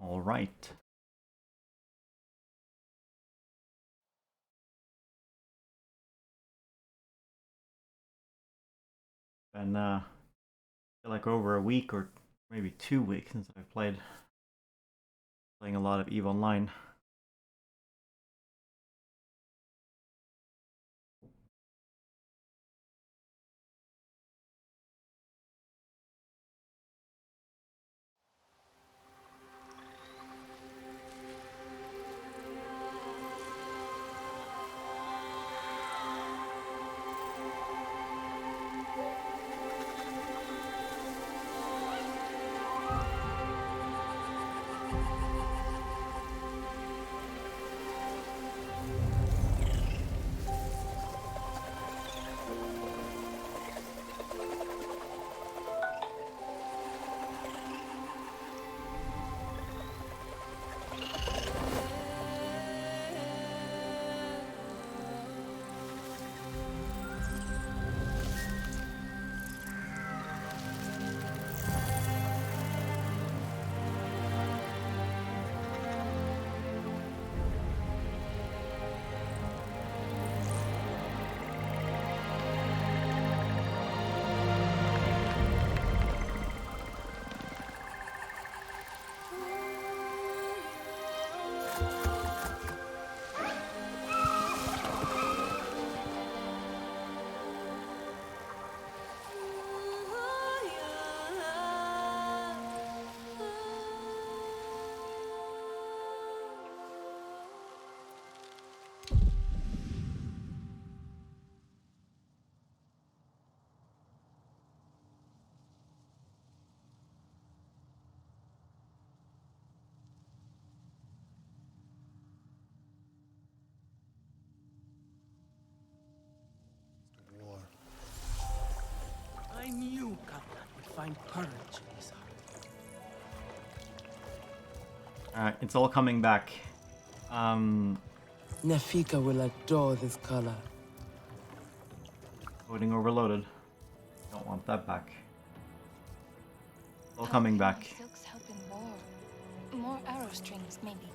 All right. Been feel like over a week or maybe 2 weeks since I've playing a lot of EVE Online. War. I knew Kaplan would find courage in his heart. It's all coming back. Nafika will adore this color. Loading overloaded. Don't want that back. All coming back. Silk's helping more arrow strings, maybe.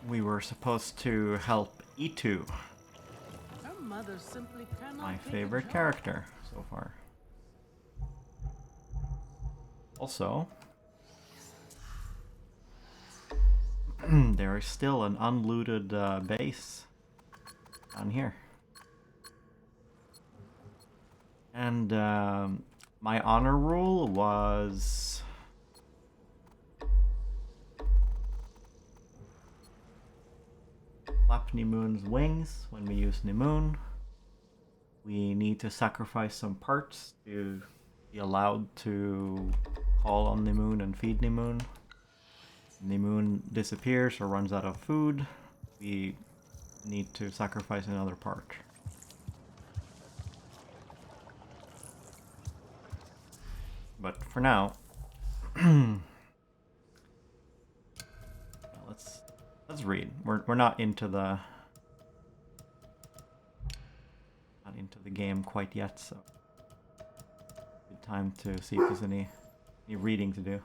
We were supposed to help E2, Her mother simply cannot my take a favorite job. character so far. Also, there is still an unlooted base down here. And my honor rule was flap Nimoon's wings when we use Nimoon. We need to sacrifice some parts to be allowed to call on Nimoon and feed Nimoon. Nimoon disappears or runs out of food, we need to sacrifice another part. But for now, let's read. We're not into the game quite yet, so good time to see if there's any reading to do.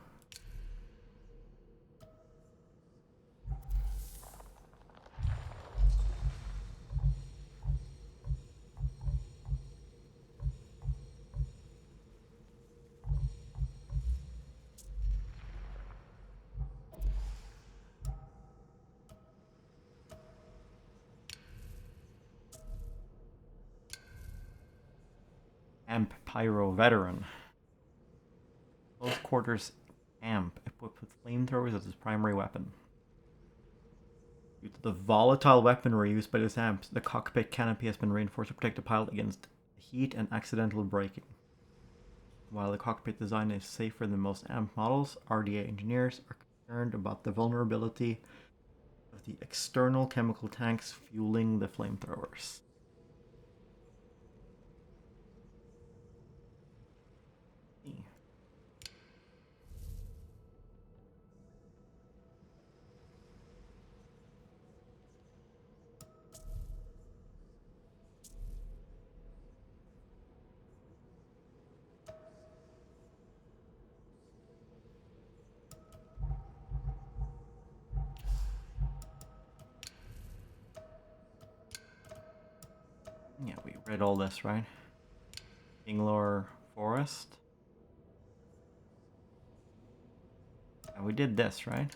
Amp Pyro Veteran. Close quarters amp equipped with flamethrowers as his primary weapon. Due to the volatile weaponry used by this amp, the cockpit canopy has been reinforced to protect the pilot against heat and accidental braking. While the cockpit design is safer than most amp models, RDA engineers are concerned about the vulnerability of the external chemical tanks fueling the flamethrowers. Read all this, right? Inglor Forest. And we did this, right?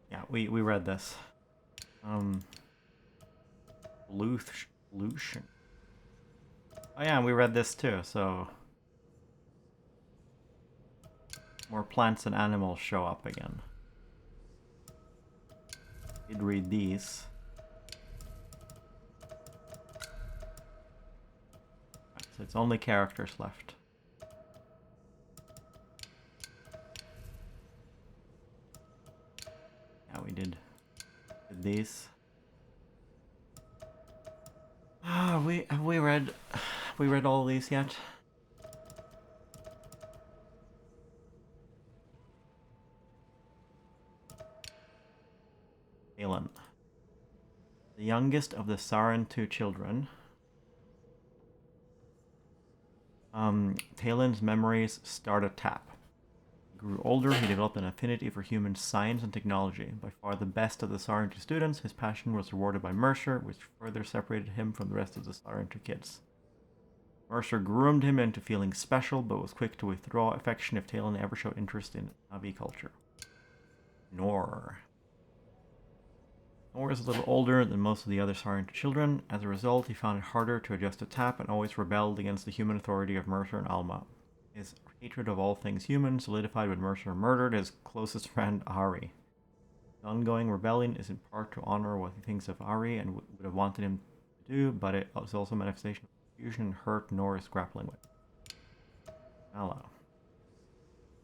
Yeah, we read this. Pollution. Oh yeah, we read this too, so more plants and animals show up again. Did read these. Right, so it's only characters left. Yeah, we did these. Have we read all these yet? Talon, the youngest of the Sarentu children. Talon's memories start a tap. He grew older, he developed an affinity for human science and technology. By far the best of the Sarentu students, his passion was rewarded by Mercer, which further separated him from the rest of the Sarentu kids. Mercer groomed him into feeling special, but was quick to withdraw affection if Talon ever showed interest in Navi culture. Nor is a little older than most of the other Sarentu children. As a result, he found it harder to adjust to TAP and always rebelled against the human authority of Mercer and Alma. His hatred of all things human solidified when Mercer murdered his closest friend, Ahri. The ongoing rebellion is in part to honor what he thinks of Ahri and would have wanted him to do, but it is also a manifestation of confusion and hurt Nor is grappling with.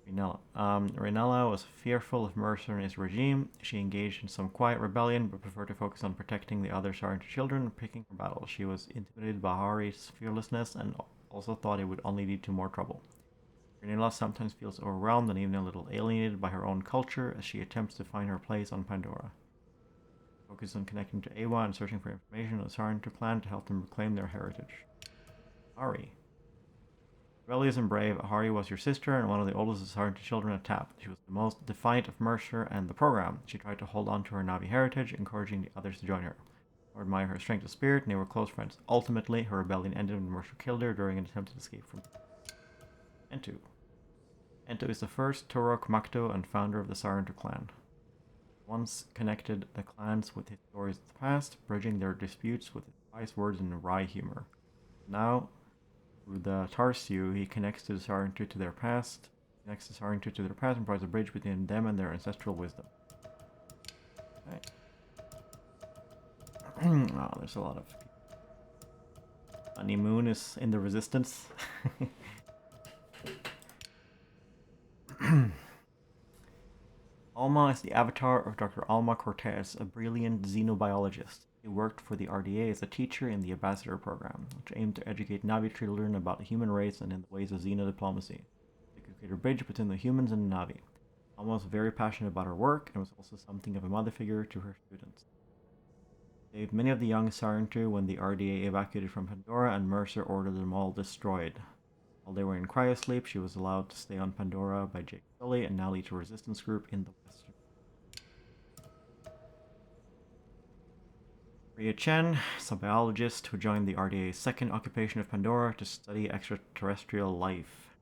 Raynella was fearful of Mercer and his regime. She engaged in some quiet rebellion, but preferred to focus on protecting the other Sarentu children and picking her battles. She was intimidated by Hari's fearlessness and also thought it would only lead to more trouble. Raynella sometimes feels overwhelmed and even a little alienated by her own culture as she attempts to find her place on Pandora. Focus on connecting to Awa and searching for information on the Sarentu clan to help them reclaim their heritage. Ahri. Rebellious and brave, Ahri was your sister and one of the oldest of Sarentu children at TAP. She was the most defiant of Mercer and the program. She tried to hold on to her Navi heritage, encouraging the others to join her. Or admire her strength of spirit, and they were close friends. Ultimately, her rebellion ended when Mercer killed her during an attempt to escape from Entu. Entu is the first Turok Makto and founder of the Sarentu clan. Once connected the clans with his stories of the past, bridging their disputes with his wise words and wry humor. Now, through the Tarsiu, he connects the Sarentu to their past. And provides a bridge between them and their ancestral wisdom. Right. Oh, there's a lot of people. Honeymoon is in the resistance. Alma is the avatar of Dr. Alma Cortez, a brilliant xenobiologist. He worked for the RDA as a teacher in the Ambassador program, which aimed to educate Navi children about the human race and in the ways of xenodiplomacy. They could create a bridge between the humans and the Navi. Alma was very passionate about her work and was also something of a mother figure to her students. She saved many of the young Sarentu when the RDA evacuated from Pandora and Mercer ordered them all destroyed. While they were in cryosleep, she was allowed to stay on Pandora by Jake Sully and now leads a resistance group in the Western. Ria Chen is a biologist who joined the RDA's second occupation of Pandora to study extraterrestrial life.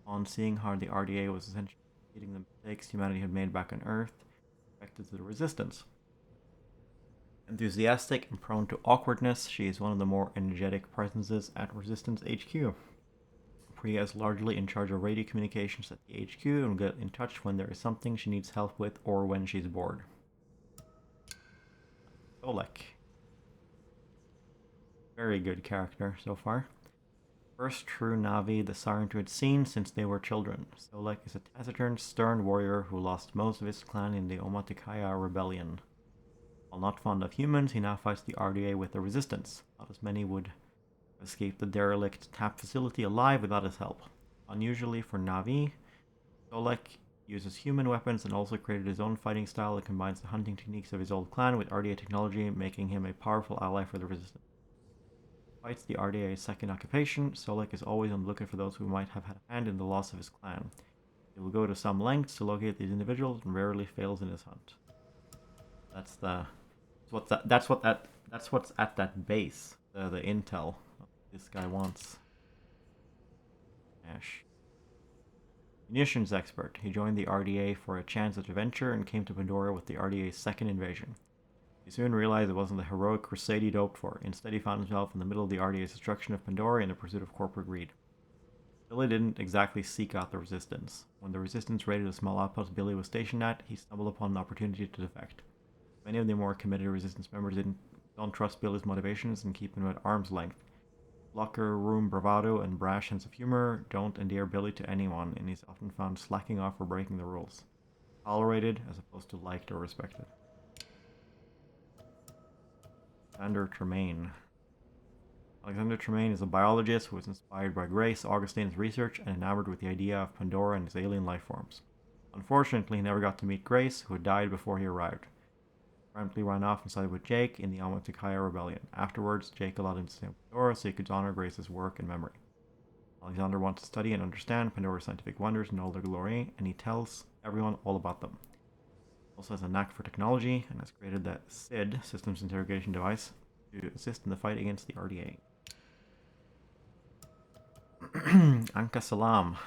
On seeing how the RDA was essentially repeating the mistakes humanity had made back on Earth, affected the resistance. Enthusiastic and prone to awkwardness, she is one of the more energetic presences at Resistance HQ. Priya is largely in charge of radio communications at the HQ and will get in touch when there is something she needs help with or when she's bored. Solek. Very good character so far. First true Navi the Sarentu had seen since they were children. Solek is a taciturn, stern warrior who lost most of his clan in the Omaticaya rebellion. While not fond of humans, he now fights the RDA with the resistance. Not as many would escape the derelict tap facility alive without his help. Unusually for Navi, Solek uses human weapons and also created his own fighting style that combines the hunting techniques of his old clan with RDA technology, making him a powerful ally for the resistance. Fights the RDA's second occupation, Solek is always on the lookout for those who might have had a hand in the loss of his clan. He will go to some lengths to locate these individuals and rarely fails in his hunt. That's what's at that base. The intel this guy wants. Ash. Munitions expert. He joined the RDA for a chance at adventure and came to Pandora with the RDA's second invasion. He soon realized it wasn't the heroic crusade he'd hoped for. Instead, he found himself in the middle of the RDA's destruction of Pandora in the pursuit of corporate greed. Billy didn't exactly seek out the resistance. When the resistance raided a small outpost Billy was stationed at, he stumbled upon an opportunity to defect. Many of the more committed resistance members don't trust Billy's motivations and keep him at arm's length. Locker room bravado and brash sense of humor don't endear Billy to anyone, and he's often found slacking off or breaking the rules. Tolerated as opposed to liked or respected. Alexander Tremaine. Alexander Tremaine is a biologist who was inspired by Grace Augustine's research and enamored with the idea of Pandora and its alien life forms. Unfortunately, he never got to meet Grace, who had died before he arrived. Promptly ran off and sided with Jake in the Omaticaya rebellion. Afterwards, Jake allowed him to stay on Pandora so he could honor Grace's work and memory. Alexander wants to study and understand Pandora's scientific wonders in all their glory, and he tells everyone all about them. He also has a knack for technology and has created the SID, Systems Interrogation Device, to assist in the fight against the RDA. Anka Salam.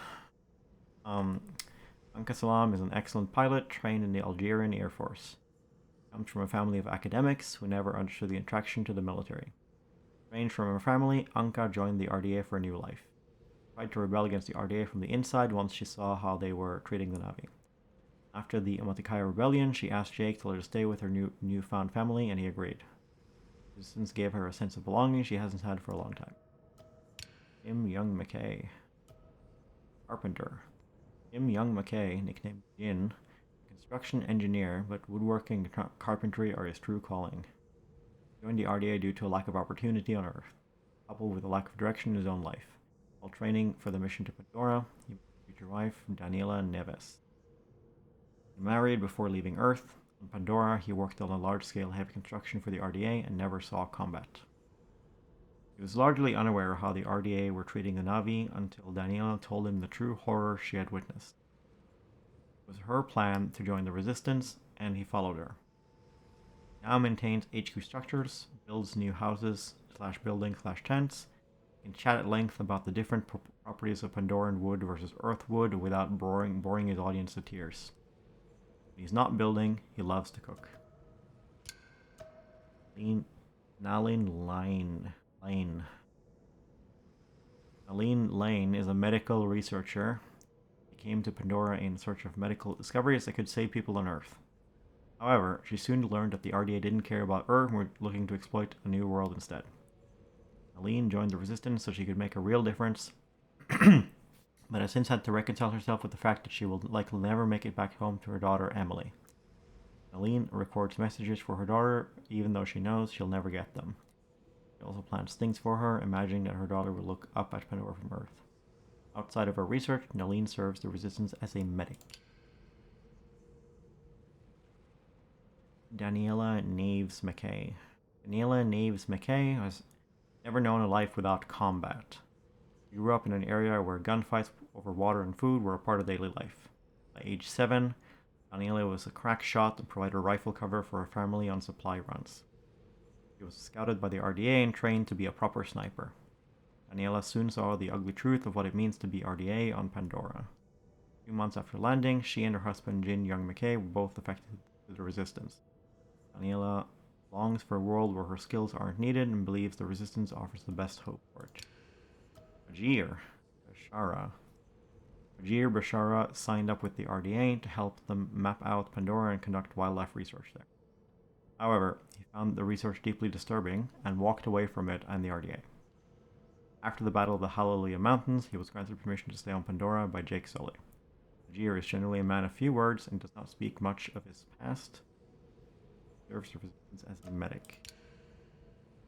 Anka Salam is an excellent pilot trained in the Algerian Air Force. Comes from a family of academics who never understood the attraction to the military. Trained from her family, Anka joined the RDA for a new life. Tried to rebel against the RDA from the inside once she saw how they were treating the Navi. After the Omaticaya rebellion, she asked Jake to let her stay with her newfound family, and he agreed. Resistance gave her a sense of belonging she hasn't had for a long time. Kim Young McKay. Carpenter. Kim Young McKay, nicknamed Jin, construction engineer, but woodworking and carpentry are his true calling. He joined the RDA due to a lack of opportunity on Earth, coupled with a lack of direction in his own life. While training for the mission to Pandora, he met his future wife, Daniela Neves. He married before leaving Earth. On Pandora, he worked on a large-scale heavy construction for the RDA and never saw combat. He was largely unaware of how the RDA were treating the Navi until Daniela told him the true horror she had witnessed. It was her plan to join the resistance, and he followed her. He now maintains HQ structures, builds new houses /buildings/tents, and chat at length about the different properties of Pandoran wood versus earth wood without boring his audience to tears. When he's not building, he loves to cook. Nalin Lane is a medical researcher. He came to Pandora in search of medical discoveries that could save people on Earth. However, she soon learned that the RDA didn't care about Earth and were looking to exploit a new world instead. Aline joined the resistance so she could make a real difference, but has since had to reconcile herself with the fact that she will likely never make it back home to her daughter, Emily. Aline records messages for her daughter, even though she knows she'll never get them. She also plans things for her, imagining that her daughter will look up at Pandora from Earth. Outside of her research, Nalene serves the resistance as a medic. Daniela Naves McKay. Daniela Naves McKay has never known a life without combat. She grew up in an area where gunfights over water and food were a part of daily life. By age 7, Daniela was a crack shot and provided rifle cover for her family on supply runs. She was scouted by the RDA and trained to be a proper sniper. Daniela soon saw the ugly truth of what it means to be RDA on Pandora. A few months after landing, she and her husband Jin Young McKay were both affected by the resistance. Daniela longs for a world where her skills aren't needed and believes the resistance offers the best hope for it. Ajir. Bashara. Ajir Bashara signed up with the RDA to help them map out Pandora and conduct wildlife research there. However, he found the research deeply disturbing and walked away from it and the RDA. After the Battle of the Hallelujah Mountains, he was granted permission to stay on Pandora by Jake Sully. Ajir is generally a man of few words and does not speak much of his past. He serves resistance as a medic.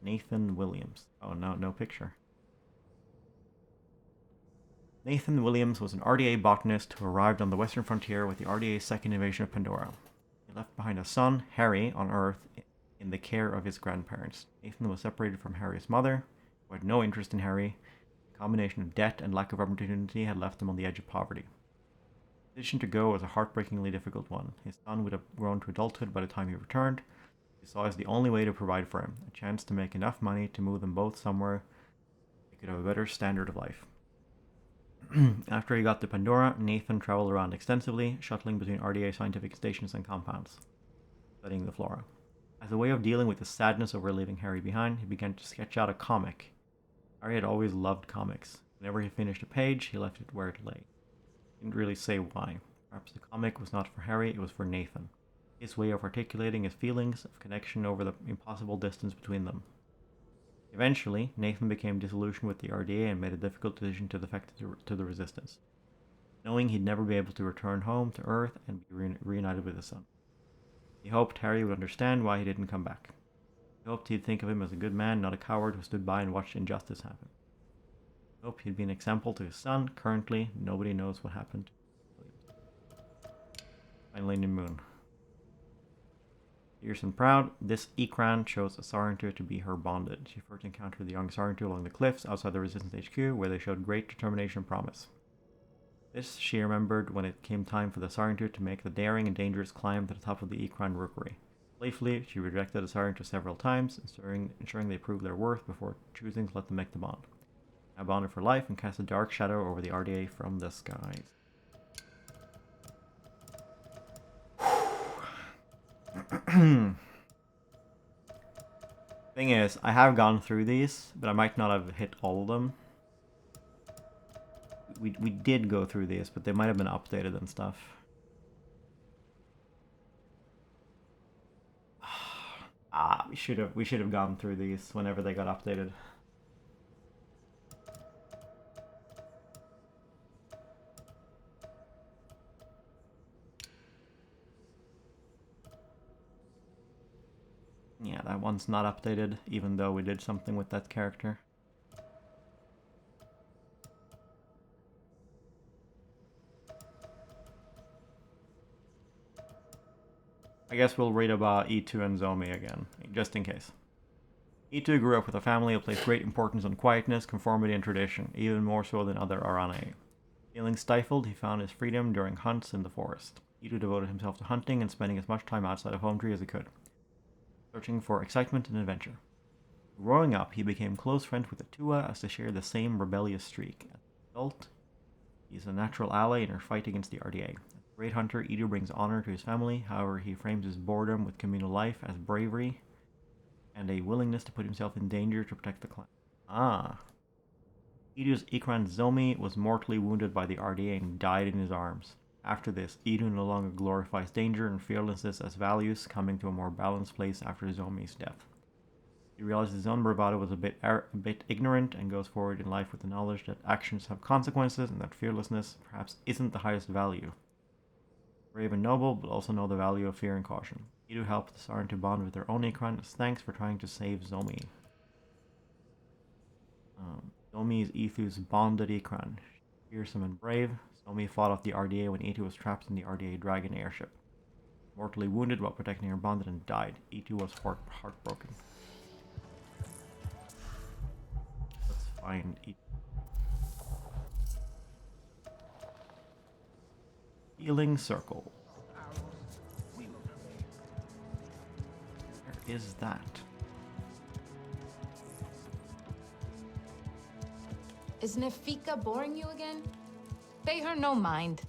Nathan Williams. Oh no, no picture. Nathan Williams was an RDA botanist who arrived on the western frontier with the RDA's second invasion of Pandora. He left behind a son, Harry, on Earth in the care of his grandparents. Nathan was separated from Harry's mother, who had no interest in Harry. A combination of debt and lack of opportunity had left him on the edge of poverty. The decision to go was a heartbreakingly difficult one. His son would have grown to adulthood by the time he returned. He saw as the only way to provide for him, a chance to make enough money to move them both somewhere they could have a better standard of life. After he got to Pandora, Nathan traveled around extensively, shuttling between RDA scientific stations and compounds, studying the flora. As a way of dealing with the sadness over leaving Harry behind, he began to sketch out a comic. Harry had always loved comics. Whenever he finished a page, he left it where it lay. He didn't really say why. Perhaps the comic was not for Harry, it was for Nathan. His way of articulating his feelings of connection over the impossible distance between them. Eventually, Nathan became disillusioned with the RDA and made a difficult decision to defect to the Resistance, knowing he'd never be able to return home to Earth and be reunited with his son. He hoped Harry would understand why he didn't come back. He hoped he'd think of him as a good man, not a coward who stood by and watched injustice happen. He hoped he'd be an example to his son. Currently, nobody knows what happened. Finally, New Moon. Fierce and proud, this Ikran chose a Sarentu to be her bonded. She first encountered the young Sarentu along the cliffs outside the Resistance HQ, where they showed great determination and promise. This she remembered when it came time for the Sarentu to make the daring and dangerous climb to the top of the Ikran rookery. Playfully, she rejected the Sarentu several times, ensuring they proved their worth before choosing to let them make the bond. Now bonded for life and cast a dark shadow over the RDA from the skies. Thing is, I have gone through these, but I might not have hit all of them. We did go through these, but they might have been updated and stuff. We should have gone through these whenever they got updated. Yeah, that one's not updated, even though we did something with that character. I guess we'll read about E2 and Zomi again, just in case. E2 grew up with a family who placed great importance on quietness, conformity, and tradition, even more so than other Arane. Feeling stifled, he found his freedom during hunts in the forest. E2 devoted himself to hunting and spending as much time outside of home tree as he could, searching for excitement and adventure. Growing up, he became close friends with Atua as they shared the same rebellious streak. As an adult, he is a natural ally in her fight against the RDA. As a great hunter, Edu brings honor to his family, however he frames his boredom with communal life as bravery and a willingness to put himself in danger to protect the clan. Edu's Ikran Zomi was mortally wounded by the RDA and died in his arms. After this, Edu no longer glorifies danger and fearlessness as values, coming to a more balanced place after Zomi's death. He realizes his own bravado was a bit ignorant and goes forward in life with the knowledge that actions have consequences and that fearlessness perhaps isn't the highest value. Brave and noble, but also know the value of fear and caution. Edu helped the Saran to bond with their own Ikran as thanks for trying to save Zomi. Zomi is Ethu's bonded Ikran. Fearsome and brave, Zomi fought off the RDA when Etu was trapped in the RDA Dragon airship. Mortally wounded while protecting her bonded and died. Etu was heartbroken. Let's find Etu. Healing Circle. Where is that? Is Nefika boring you again? Pay her no mind.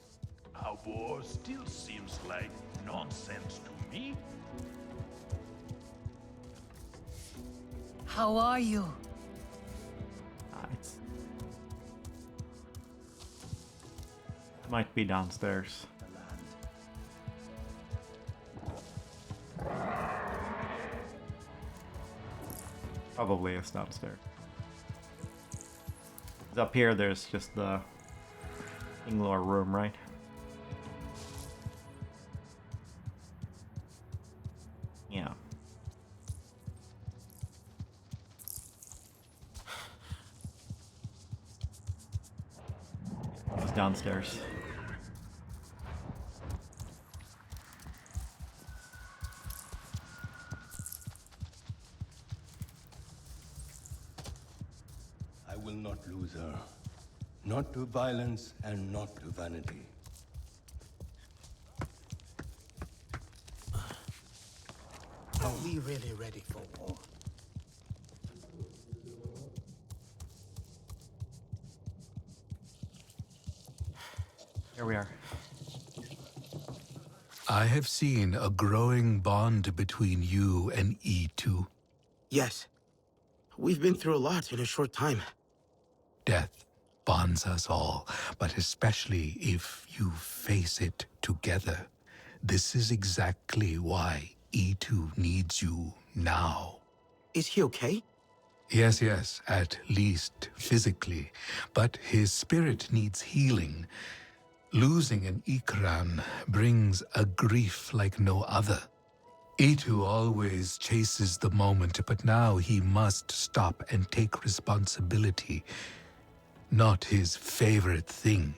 Our war still seems like nonsense to me. How are you? Might be downstairs. Probably is downstairs. 'Cause up here, there's just the Inglor room, right? Yeah. It's downstairs. I will not lose her. Not to violence and not to vanity. Are we really ready for war? Here we are. I have seen a growing bond between you and E2. Yes. We've been through a lot in a short time. Death bonds us all, but especially if you face it together. This is exactly why E2 needs you now. Is he okay? Yes, at least physically, but his spirit needs healing. Losing an Ikran brings a grief like no other. E2 always chases the moment, but now he must stop and take responsibility. Not his favorite thing.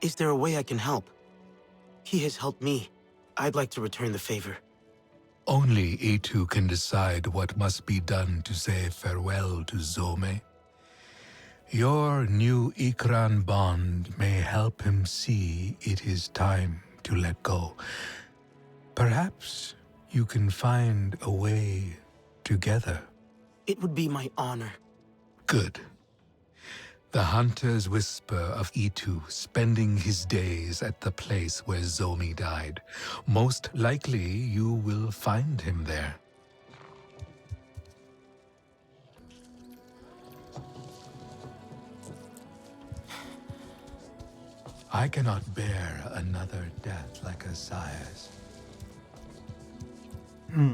Is there a way I can help? He has helped me. I'd like to return the favor. Only E2 can decide what must be done to say farewell to Zome. Your new Ikran bond may help him see it is time to let go. Perhaps you can find a way together. It would be my honor. Good. The hunter's whisper of E2 spending his days at the place where Zomi died. Most likely you will find him there. I cannot bear another death like Asiah's.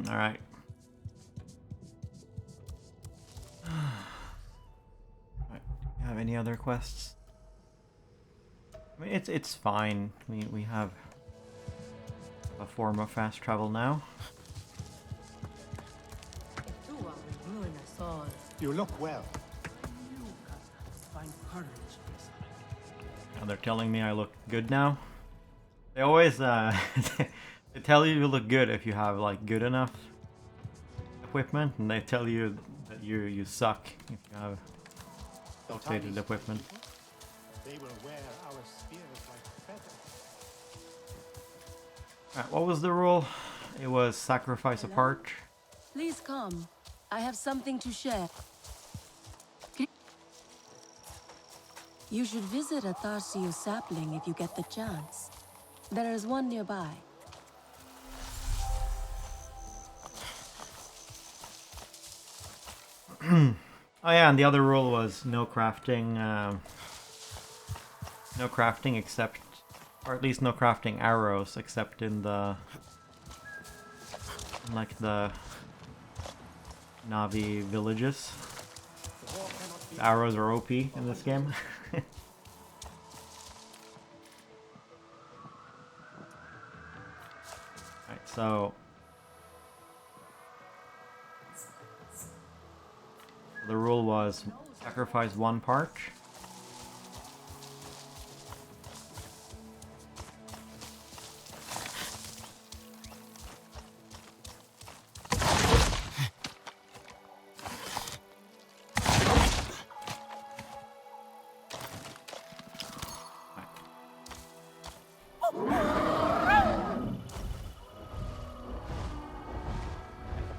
Alright. You have any other quests? I mean, it's fine. We have a form of fast travel now. You are renewing us all. You look well. You cannot find courage in this life. Now they're telling me I look good now. They always they tell you look good if you have like good enough equipment, and they tell you that you suck if you have outdated equipment. They will wear our spears like feathers. Alright, what was the rule? It was sacrifice a part. Please come. I have something to share. You should visit a Tharsio sapling if you get the chance. There is one nearby. Oh yeah, and the other rule was no crafting except, or at least no crafting arrows except in the, like the Navi villages. The arrows are OP in this game. Alright, so the rule was sacrifice one part.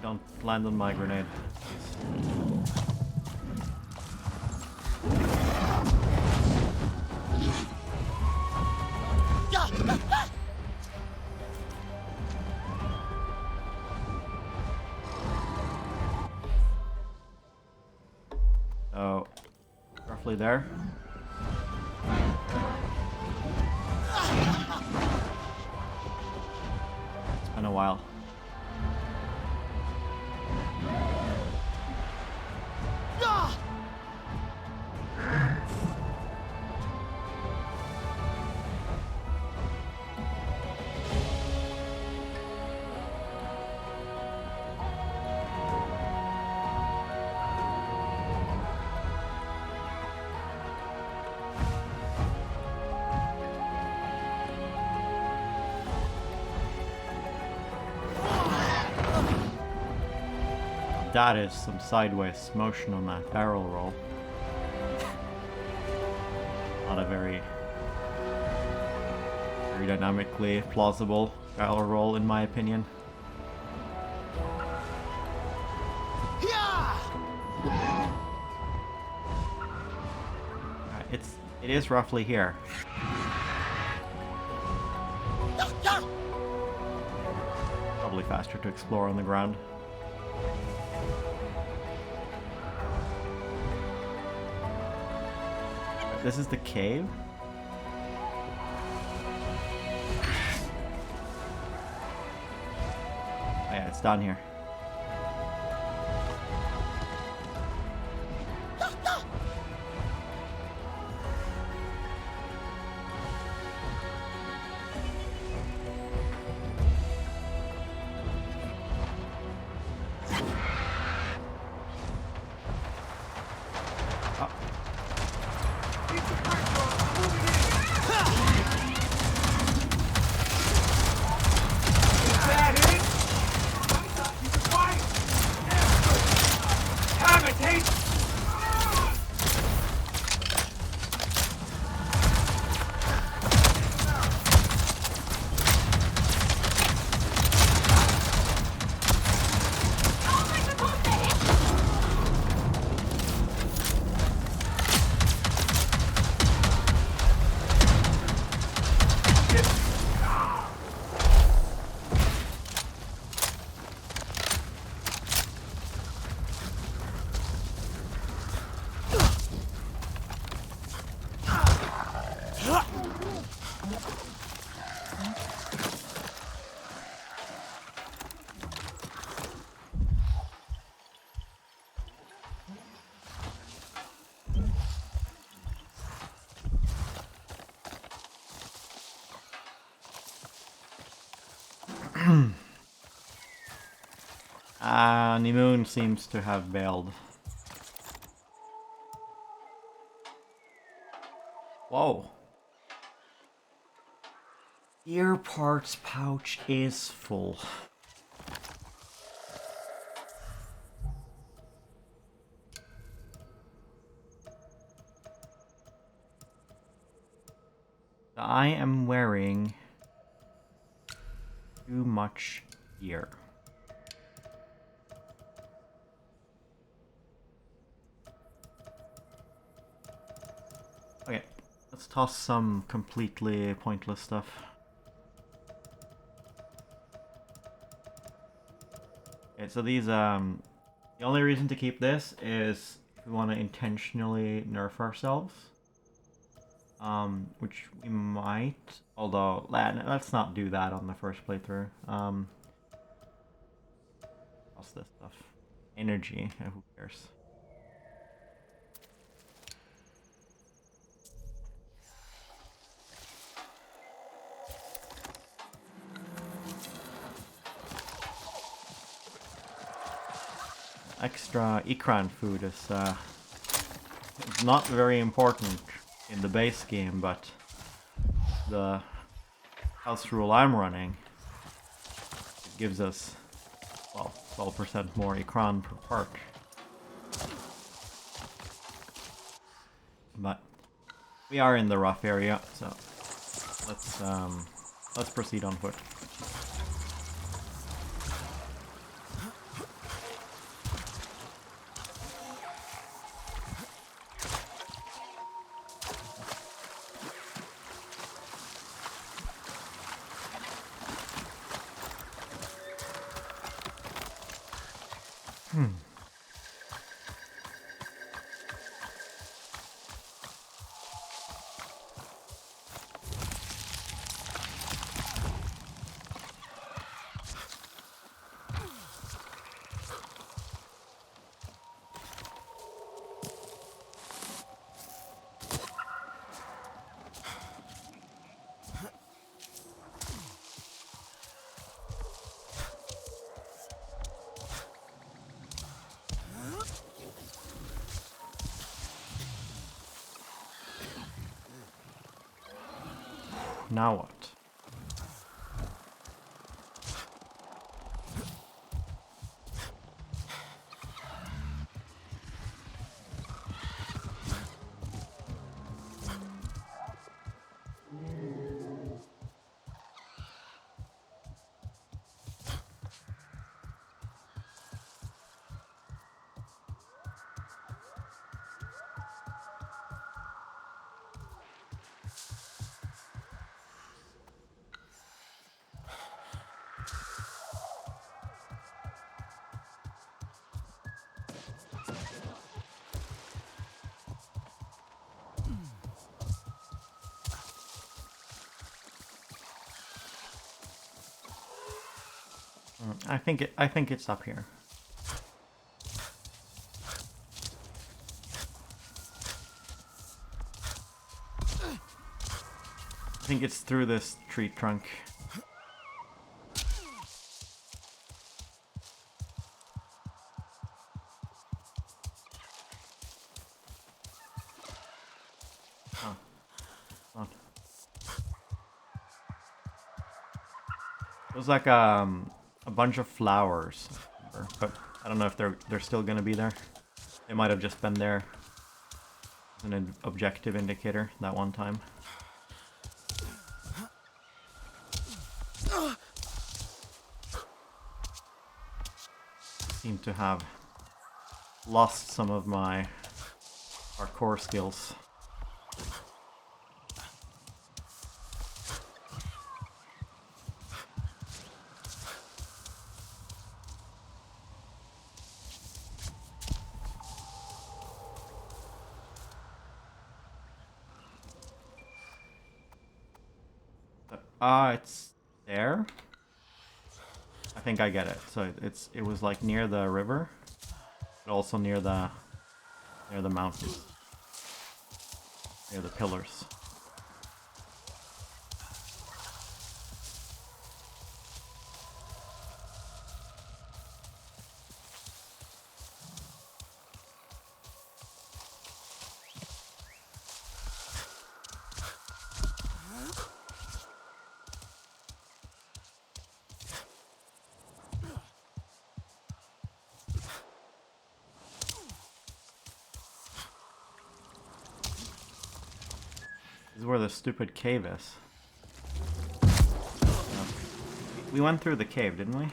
Don't land on my grenade. So, roughly there. while. That is some sideways motion on that barrel roll. Not a very dynamically plausible barrel roll, in my opinion. It is roughly here. Probably faster to explore on the ground. This is the cave? Oh yeah, it's down here. Nimoon seems to have bailed. Whoa. Ear parts pouch is full. I am wearing too much gear. Okay, let's toss some completely pointless stuff. Okay, so these, the only reason to keep this is if we want to intentionally nerf ourselves. Which we might, although, let's not do that on the first playthrough. What's this stuff? Energy, who cares? Extra Ikran food is not very important in the base game, but the house rule I'm running, it gives us, well, 12% more Ikran per part. But we are in the rough area, so let's proceed on foot. Now what? I think it's up here. I think it's through this tree trunk. Oh. Oh. It was like a bunch of flowers, but I don't know if they're still gonna be there. They might have just been there as an objective indicator that one time. Seem to have lost some of my parkour skills. It's there. I think I get it. So it was like near the river, but also near the mountains, near the pillars. This is where the stupid cave is. Yeah. We went through the cave, didn't we?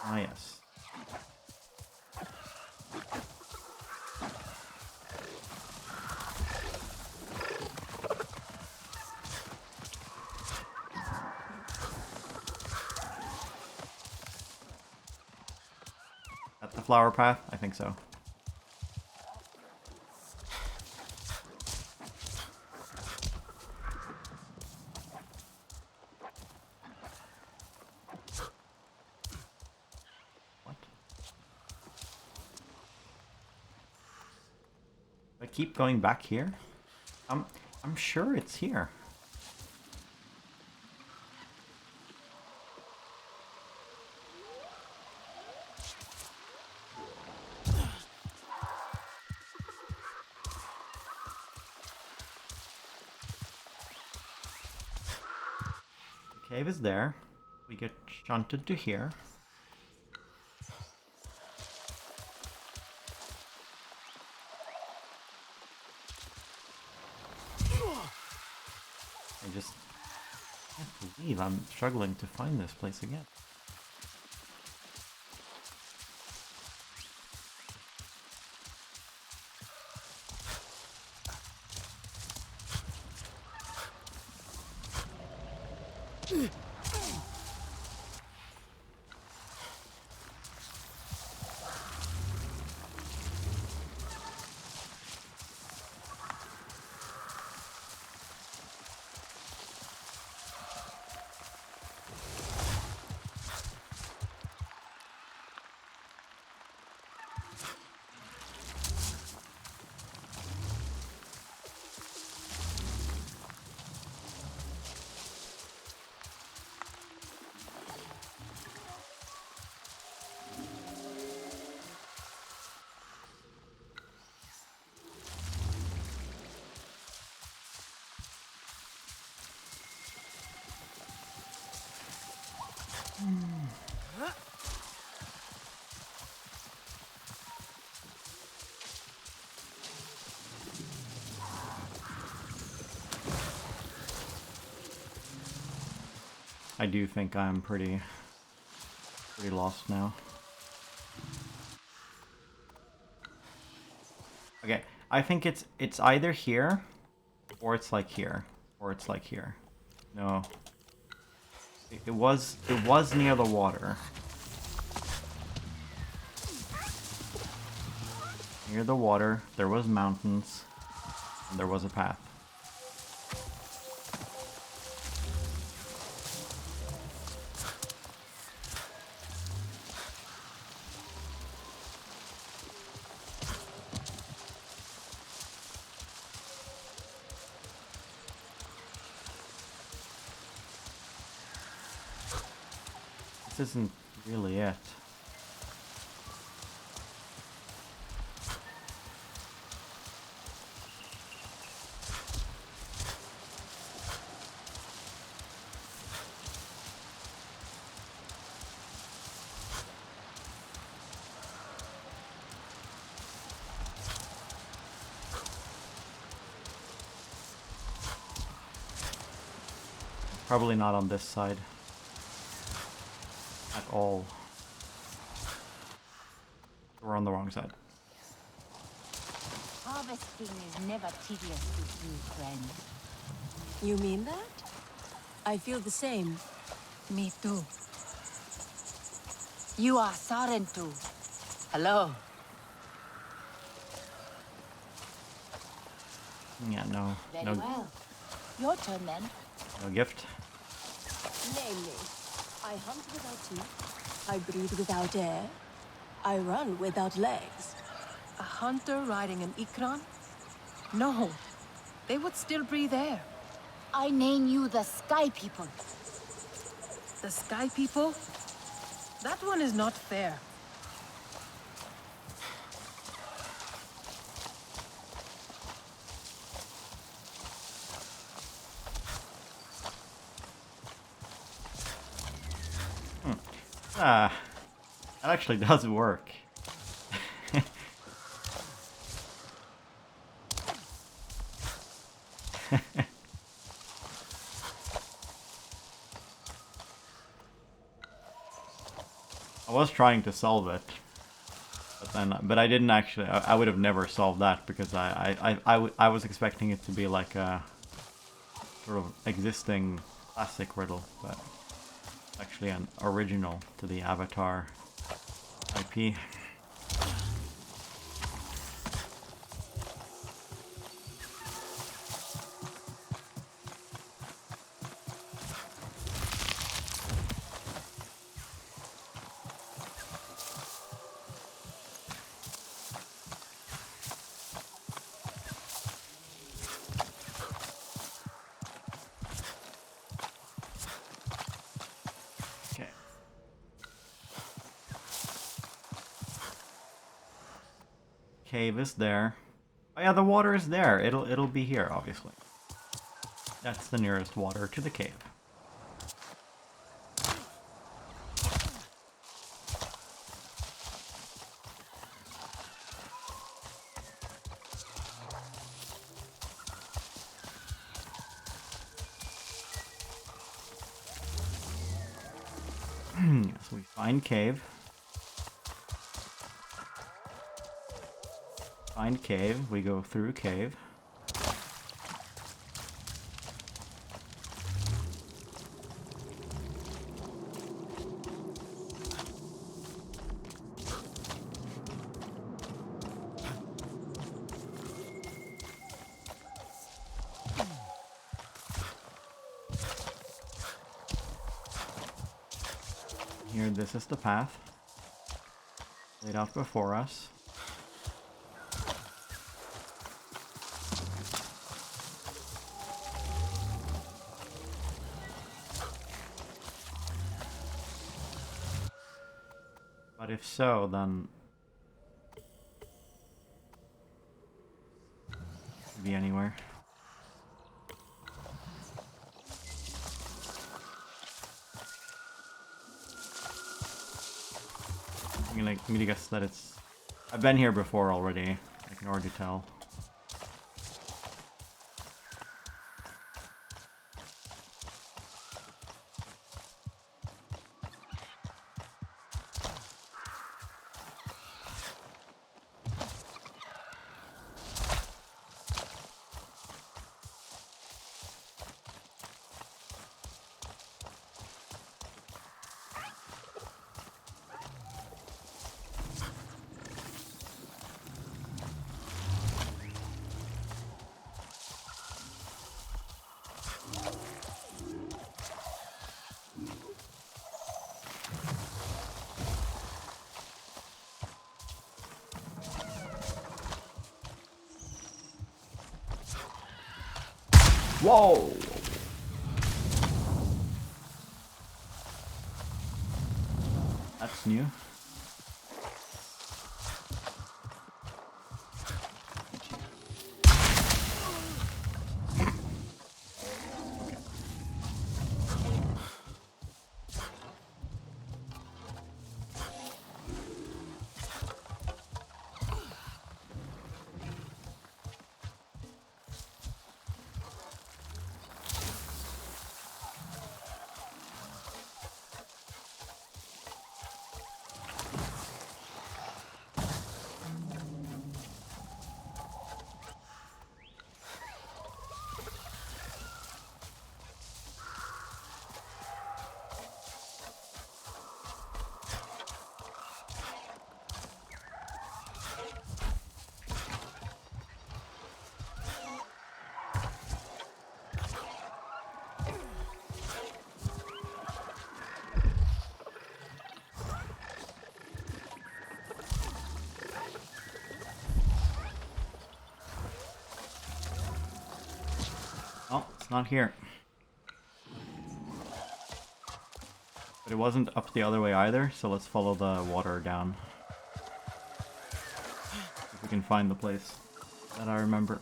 Ah, yes. At the flower path? I think so. I keep going back here. I'm sure it's here. The cave is there. We get shunted to here. I just can't believe I'm struggling to find this place again. I do think I'm pretty lost now. Okay, I think it's either here, or it's like here, or it's like here. No, it was near the water. Near the water, there was mountains, and there was a path. This isn't really it. Probably not on this side. At all. We're on the wrong side. Harvesting is never tedious with you, friend. You mean that? I feel the same. Me too. You are Sarentu. Hello. Yeah, no. Very No, well. Your turn then. no gift. Name me. I hunt without teeth. I breathe without air. I run without legs. A hunter riding an Ikran? No, they would still breathe air. I name you the Sky People. The Sky People? That one is not fair. Ah, that actually does work. I was trying to solve it, but I didn't actually. I would have never solved that because I was expecting it to be like a sort of existing classic riddle, but actually an original to the Avatar IP. Cave is there. Oh yeah, the water is there. It'll be here, obviously. That's the nearest water to the cave. So we find cave. Find cave, we go through cave. Here, this is the path laid out before us. But if so, then it could be anywhere. I'm gonna guess that it's... I've been here before already. I can already tell. Whoa! That's new. Oh, it's not here. But it wasn't up the other way either, so let's follow the water down. If we can find the place that I remember.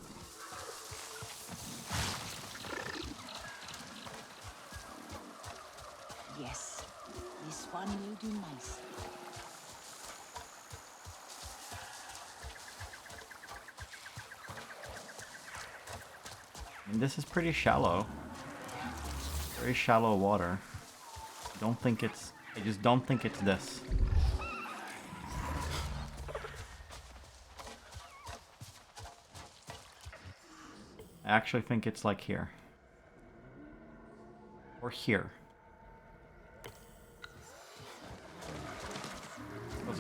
Yes, this one will do nicely. And this is pretty shallow. Very shallow water. I just don't think it's this. I actually think it's like here. Or here.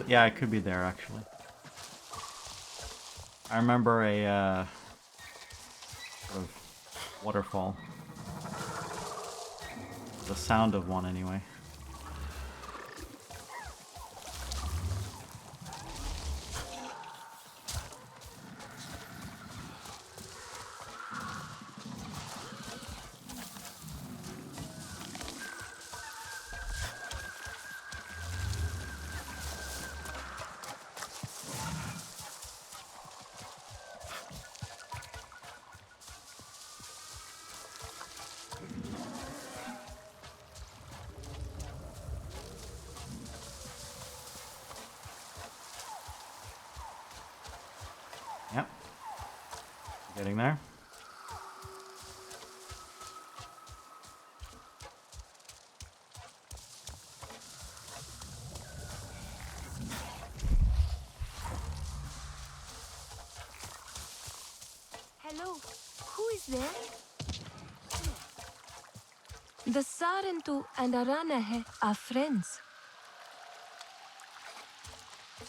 Yeah, it could be there actually. I remember a sort of waterfall. The sound of one anyway. Yep. Getting there. Hello, who is there? The Sarentu and Aranahe are friends.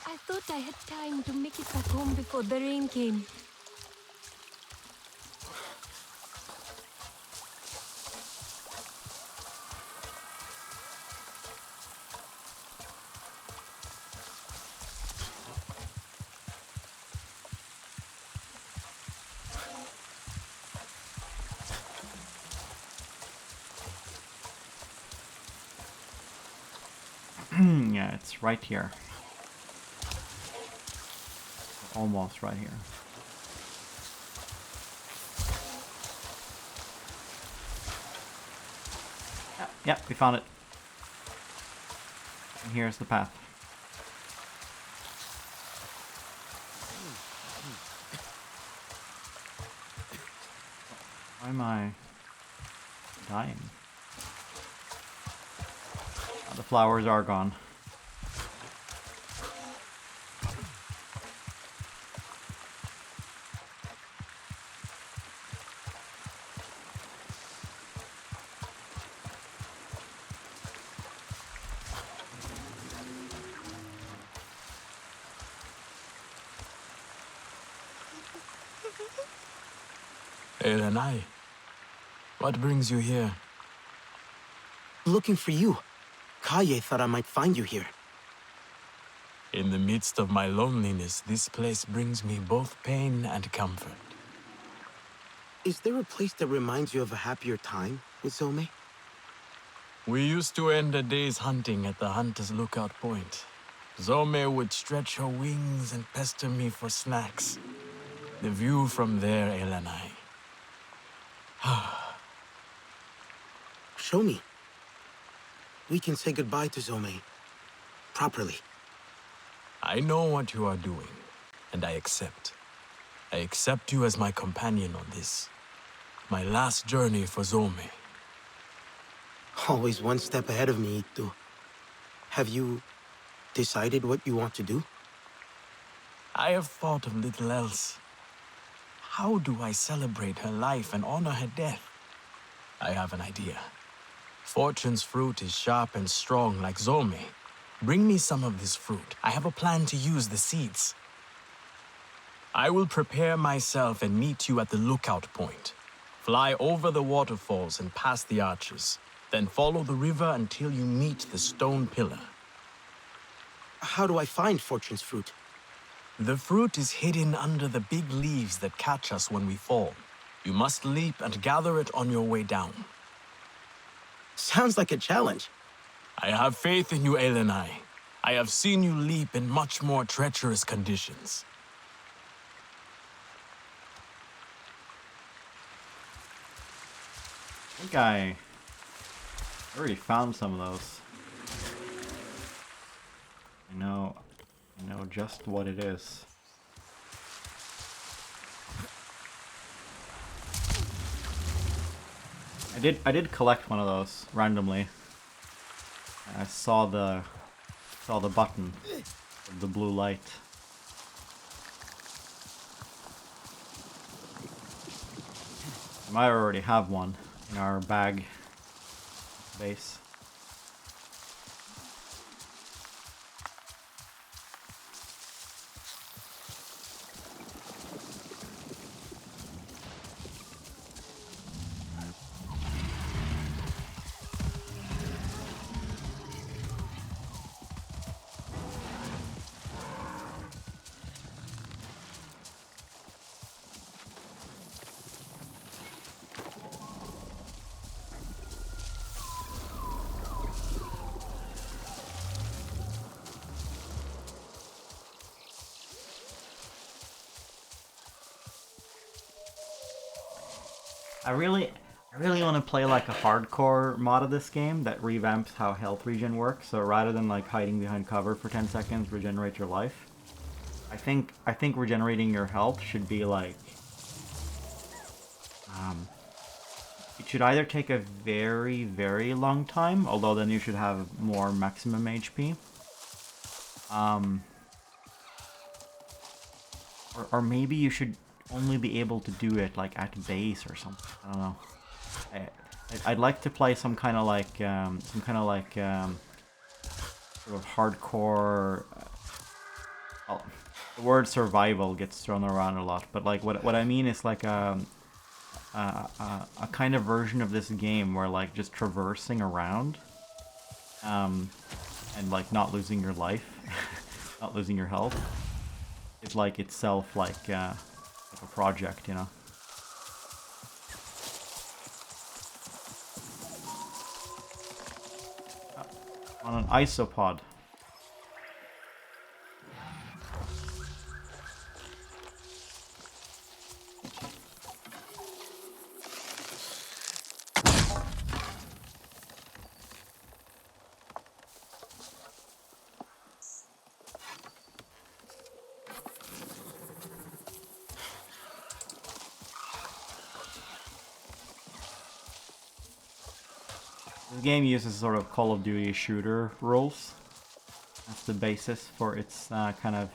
I thought I had time to make it back home before the rain came. Yeah, it's right here. Almost right here. Yep, we found it. And here's the path. Why am I dying? Oh, the flowers are gone. Elenai, what brings you here? Looking for you. Kaye thought I might find you here. In the midst of my loneliness, this place brings me both pain and comfort. Is there a place that reminds you of a happier time with Zome? We used to end a day's hunting at the hunter's lookout point. Zome would stretch her wings and pester me for snacks. The view from there, Elenai. Show me. We can say goodbye to Zome. Properly. I know what you are doing, and I accept. I accept you as my companion on this. My last journey for Zome. Always one step ahead of me, Itu. Have you decided what you want to do? I have thought of little else. How do I celebrate her life and honor her death? I have an idea. Fortune's fruit is sharp and strong like Zome. Bring me some of this fruit. I have a plan to use the seeds. I will prepare myself and meet you at the lookout point. Fly over the waterfalls and past the arches. Then follow the river until you meet the stone pillar. How do I find Fortune's fruit? The fruit is hidden under the big leaves that catch us when we fall. You must leap and gather it on your way down. Sounds like a challenge. I have faith in you, Elenai. I have seen you leap in much more treacherous conditions. I think I already found some of those. I know just what it is. I did collect one of those randomly. I saw the button with the blue light. We might already have one in our bag base. I really want to play like a hardcore mod of this game that revamps how health regen works. So rather than like hiding behind cover for 10 seconds, regenerate your life. I think regenerating your health should be like, it should either take a very, very long time, although then you should have more maximum HP. Or maybe you should only be able to do it like at base or something. I don't know. I'd like to play some kind of like sort of hardcore. Well, the word survival gets thrown around a lot, but like what I mean is like a kind of version of this game where like just traversing around, and like not losing your life, not losing your health, is like itself like a project, you know. On an isopod. This game uses sort of Call of Duty shooter rules. That's the basis for its kind of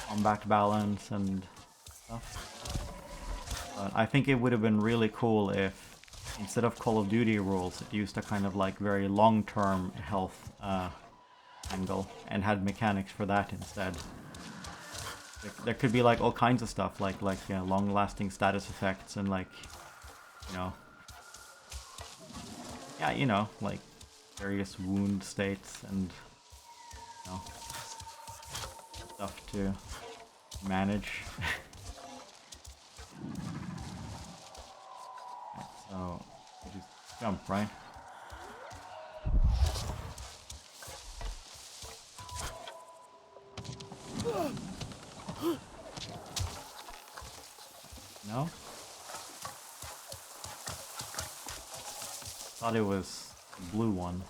combat balance and stuff. But I think it would have been really cool if, instead of Call of Duty rules, it used a kind of like very long-term health angle and had mechanics for that instead. There could be like all kinds of stuff, like long-lasting status effects and like, you know, yeah, you know, like various wound states and, you know, stuff to manage. So you just jump, right? No? Thought it was the blue one.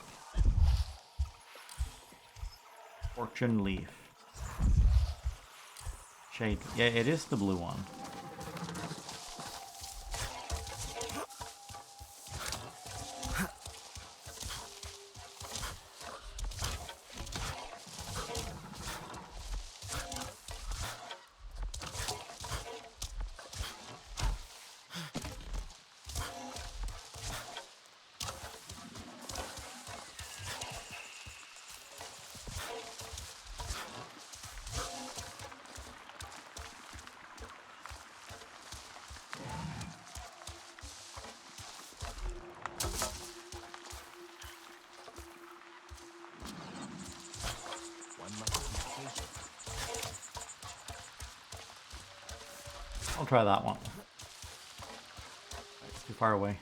Fortune leaf. Shade. Yeah, it is the blue one. I'll try that one. It's too far away.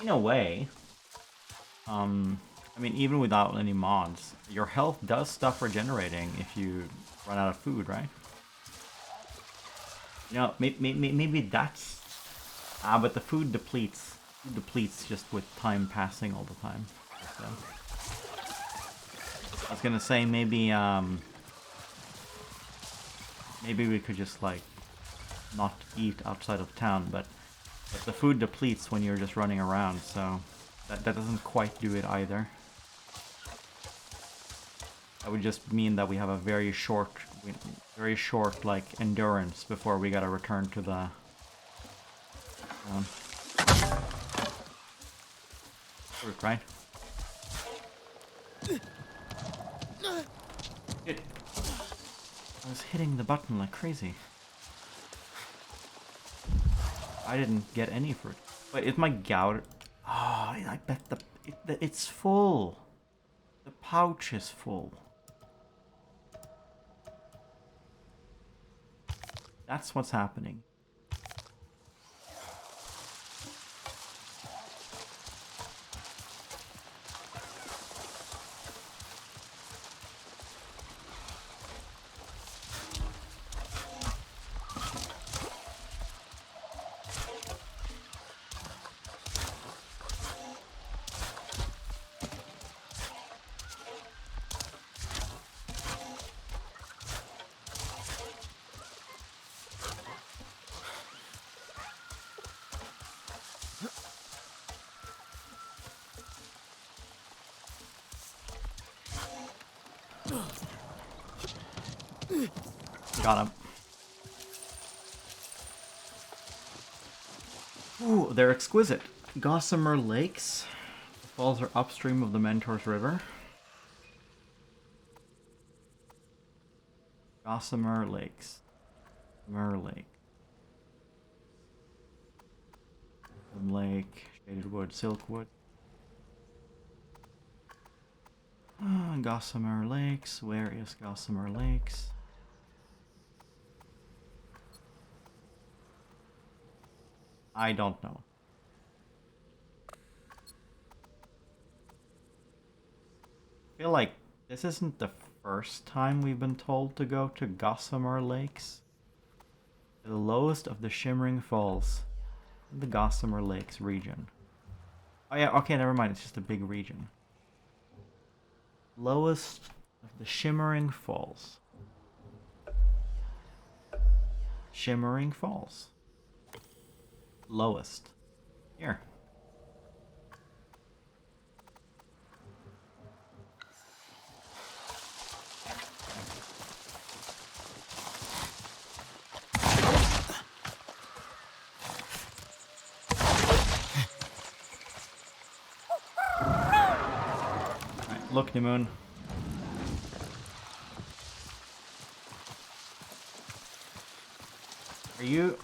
In a way, I mean, even without any mods, your health does stop regenerating if you run out of food, right? You know, maybe that's... but the food depletes. Food depletes just with time passing all the time. So, I was gonna say, maybe we could just, like, not eat outside of town, but the food depletes when you're just running around, so that doesn't quite do it either. That would just mean that we have a very short like endurance before we gotta return to the fruit, right? Shit. I was hitting the button like crazy. I didn't get any fruit. Wait, is my gout? Oh, I bet it's full. The pouch is full. That's what's happening. Got him. Ooh, they're exquisite. Gossamer Lakes. The falls are upstream of the Mentors River. Gossamer Lakes. Gossamer Lake. Lake. Shaded Wood. Silkwood. Gossamer Lakes. Where is Gossamer Lakes? I don't know. I feel like this isn't the first time we've been told to go to Gossamer Lakes. The lowest of the Shimmering Falls in the Gossamer Lakes region. Oh yeah, okay, never mind, it's just a big region. Lowest of the Shimmering Falls. Shimmering Falls. Lowest. Here. look, New Moon. Are you...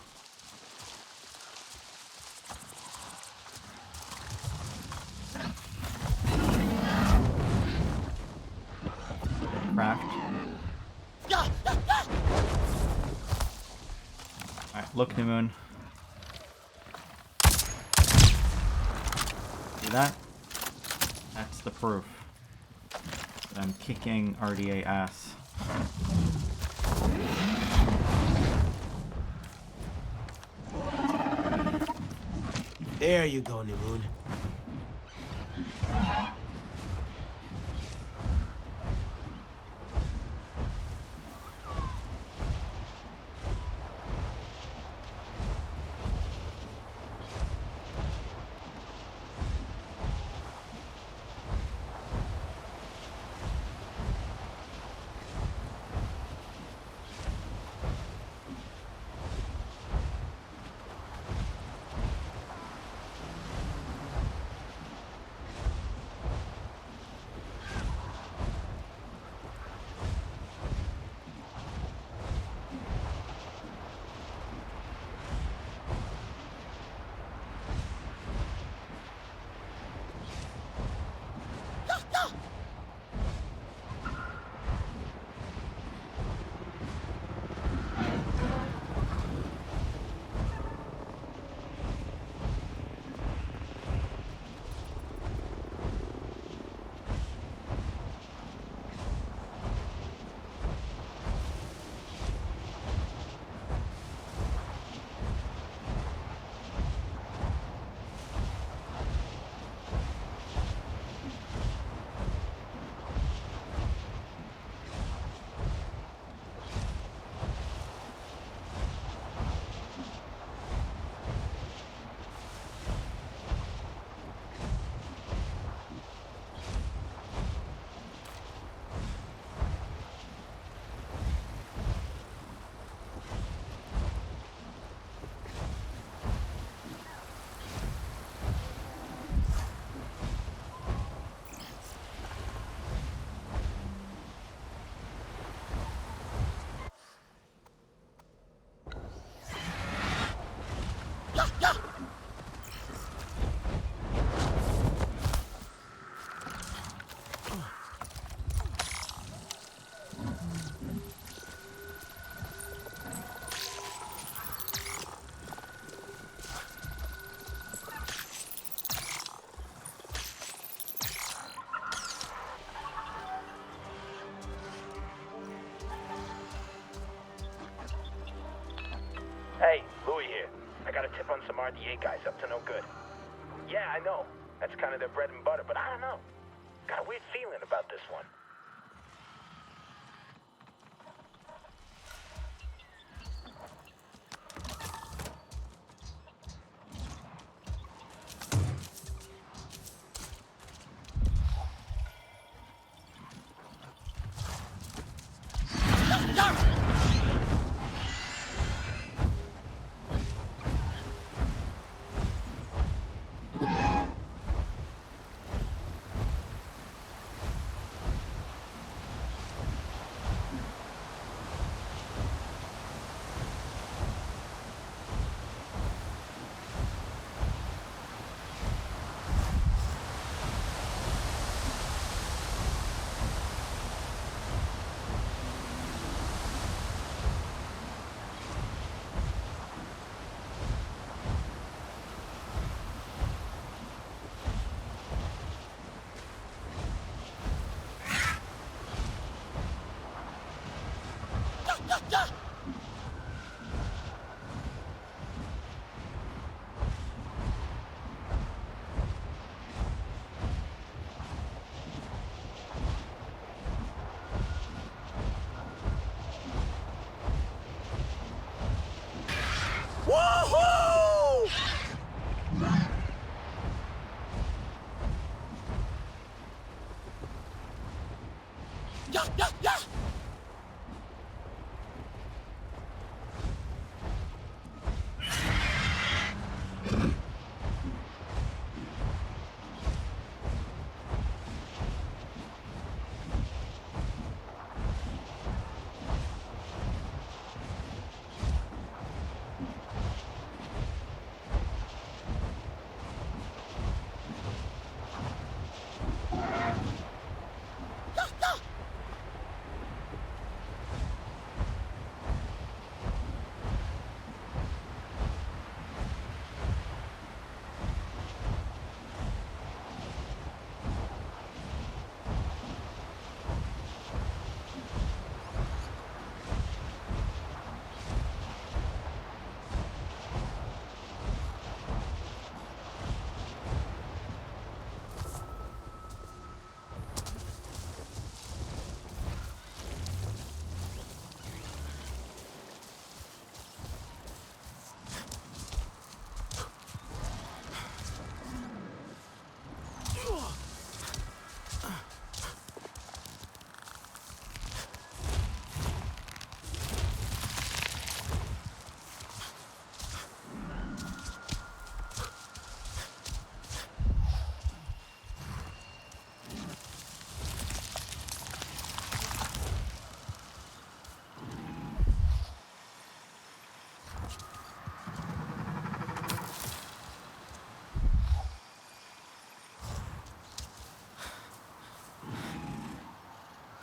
Craft. Alright, look, New Moon. See that? That's the proof that I'm kicking RDA ass. There you go, New Moon. Hey, Louis here. I got a tip on some RDA guys up to no good. Yeah, I know. That's kind of their bread and butter, but I don't know. Got a weird feeling about this one.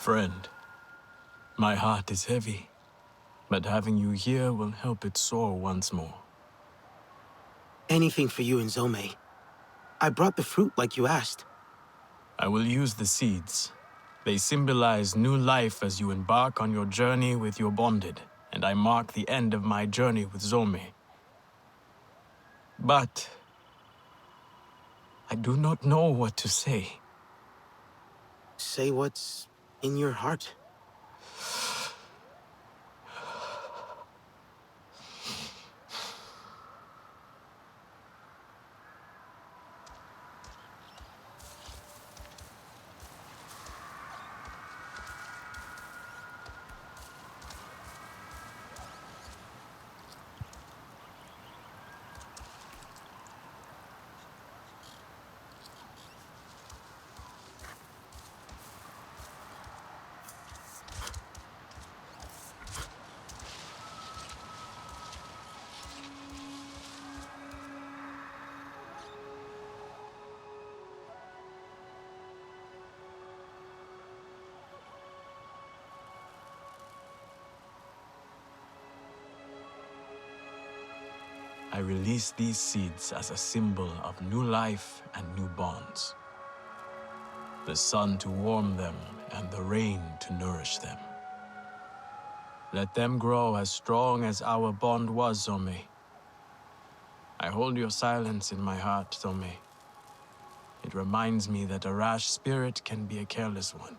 Friend, my heart is heavy, but having you here will help it soar once more. Anything for you and Zome. I brought the fruit like you asked. I will use the seeds. They symbolize new life as you embark on your journey with your bonded, and I mark the end of my journey with Zome. But I do not know what to say. Say what's in your heart. I release these seeds as a symbol of new life and new bonds. The sun to warm them and the rain to nourish them. Let them grow as strong as our bond was, Zome. I hold your silence in my heart, Zome. It reminds me that a rash spirit can be a careless one.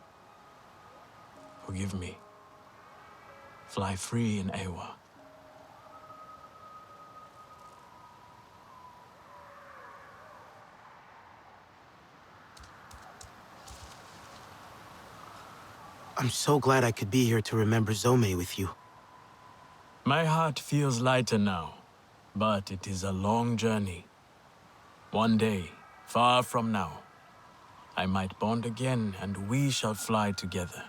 Forgive me. Fly free in Ewa. I'm so glad I could be here to remember Zome with you. My heart feels lighter now, but it is a long journey. One day, far from now, I might bond again and we shall fly together.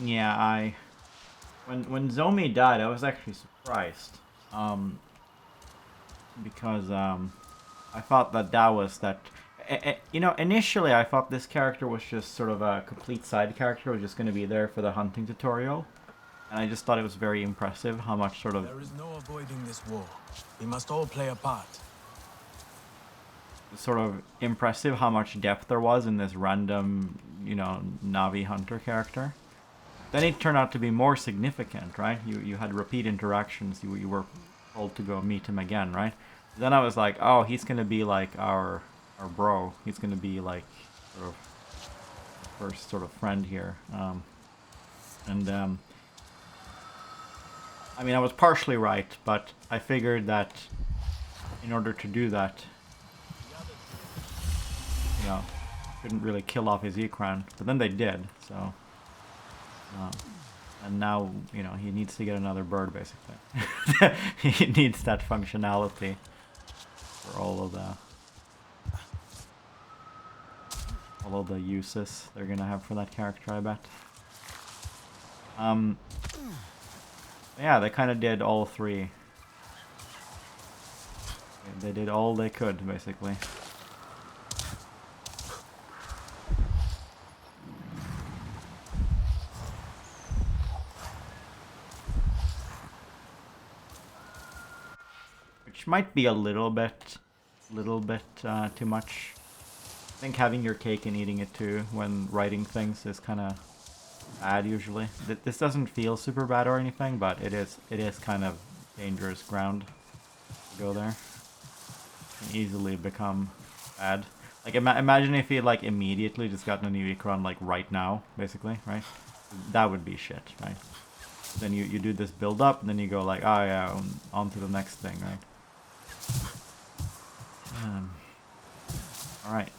Yeah, when Zomi died, I was actually surprised. Because I thought that was that. Initially I thought this character was just sort of a complete side character, was just going to be there for the hunting tutorial. And I just thought it was very impressive how much sort of... There is no avoiding this war. We must all play a part. Sort of impressive how much depth there was in this random, Navi hunter character. Then it turned out to be more significant, right? You had repeat interactions. You were told to go meet him again, right? Then I was like, oh, he's gonna be like our bro. He's gonna be like sort of first sort of friend here. I mean, I was partially right, but I figured that in order to do that, couldn't really kill off his Ekran. But then they did, so. And now, he needs to get another bird, basically. He needs that functionality for all of the uses they're gonna have for that character, I bet. Yeah, they kind of did all three. They did all they could, basically. Which might be a little bit too much. I think having your cake and eating it too when writing things is kind of bad usually. This doesn't feel super bad or anything, but it is kind of dangerous ground to go there. It can easily become bad. Like imagine if he like immediately just gotten a new Ikron like right now, basically, right? That would be shit, right? Then you do this build up, and then you go like, oh yeah, on to the next thing, right? All right.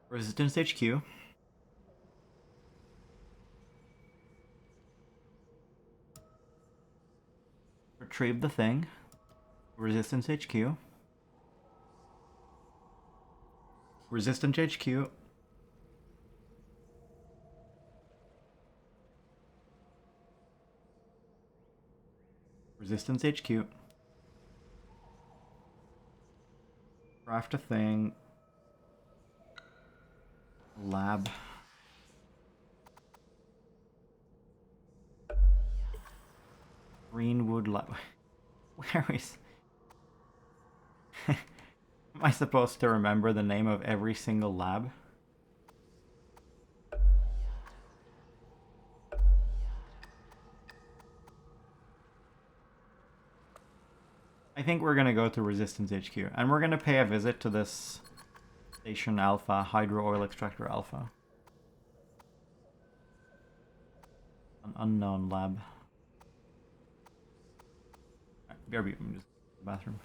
Resistance HQ. Retrieve the thing. Resistance HQ. Resistance HQ. Resistance HQ. Craft a thing. Lab. Greenwood lab. Where is... Am I supposed to remember the name of every single lab? I think we're gonna go to Resistance HQ, and we're gonna pay a visit to this Station Alpha, Hydro Oil Extractor Alpha. An unknown lab. BRB, I'm just in the bathroom.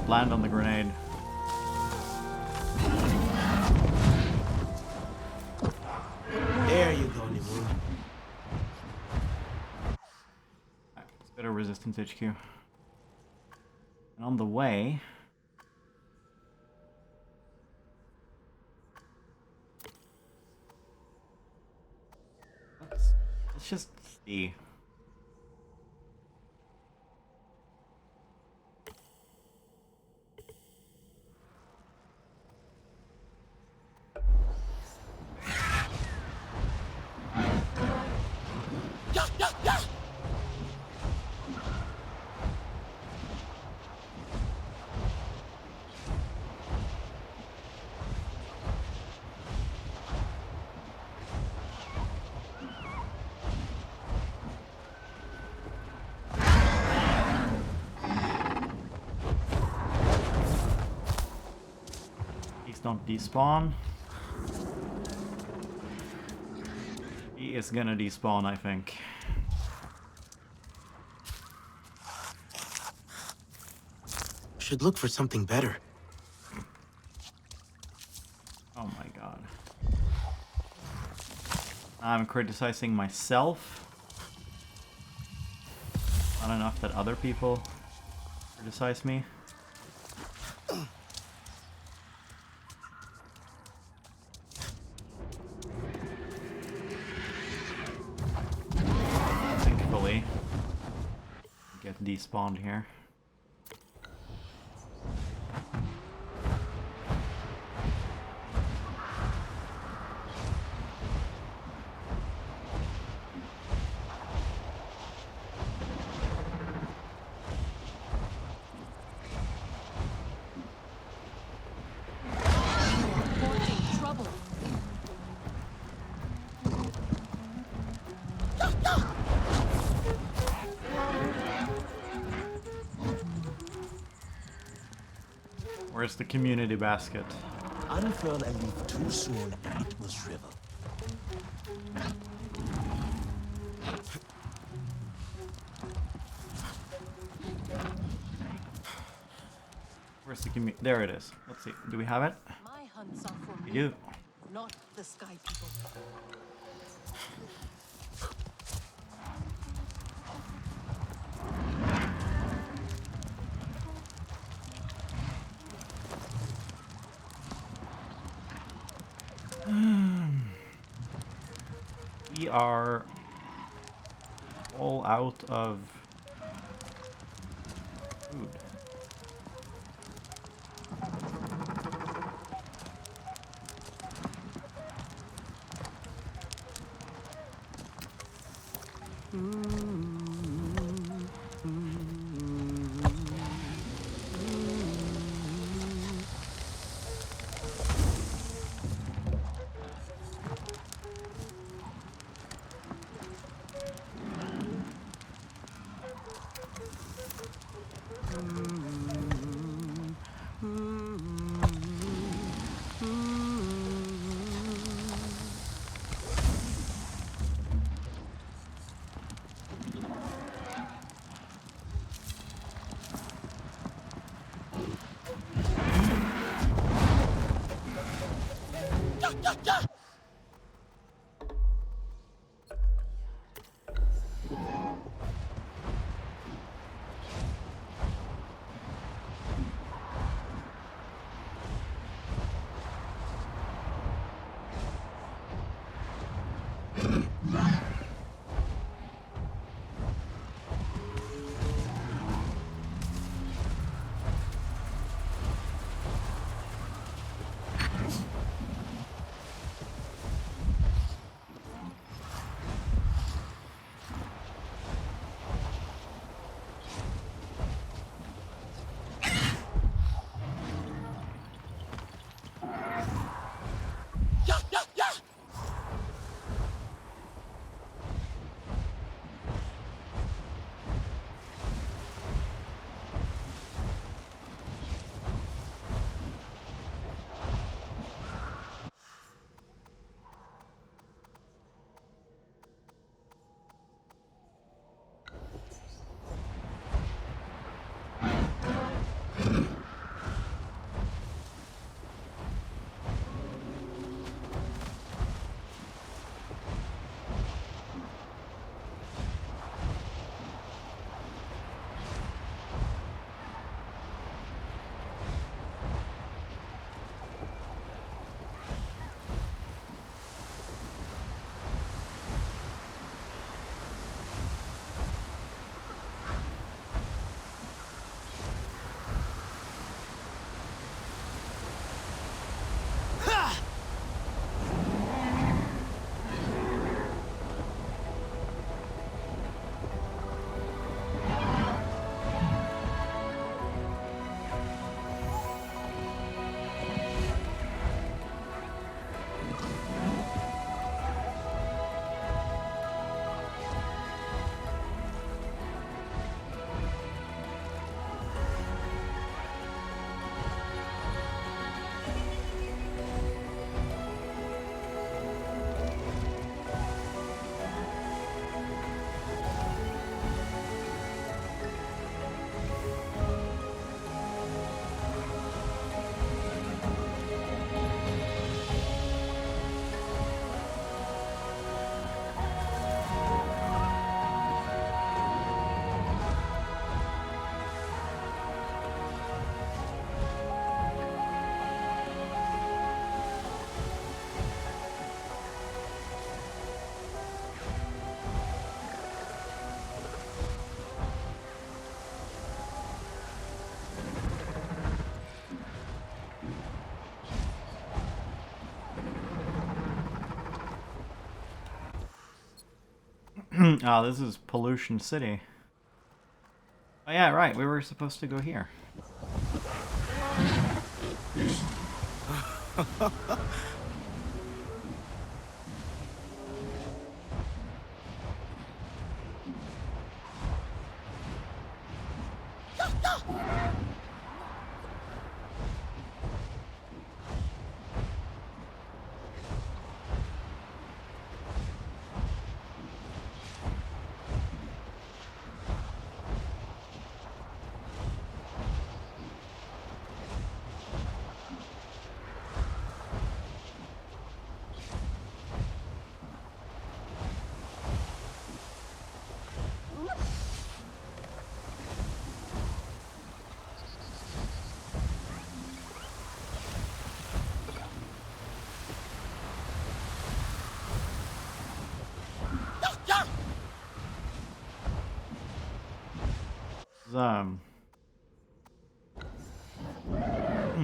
Land on the grenade. There you go, Let's go to Resistance HQ. And on the way... Let's just see. Don't despawn. He is gonna despawn, I think. Should look for something better. Oh my god. I'm criticizing myself. Not enough that other people criticize me. Get despawned here. Trouble. Where's the community basket? Unfurl a leaf too soon, it will shrivel. Where's the community? There it is. Let's see. Do we have it? My hunts are for We me, do. not the sky people. We are all out of food. Oh, this is Pollution City. Oh yeah, right. We were supposed to go here.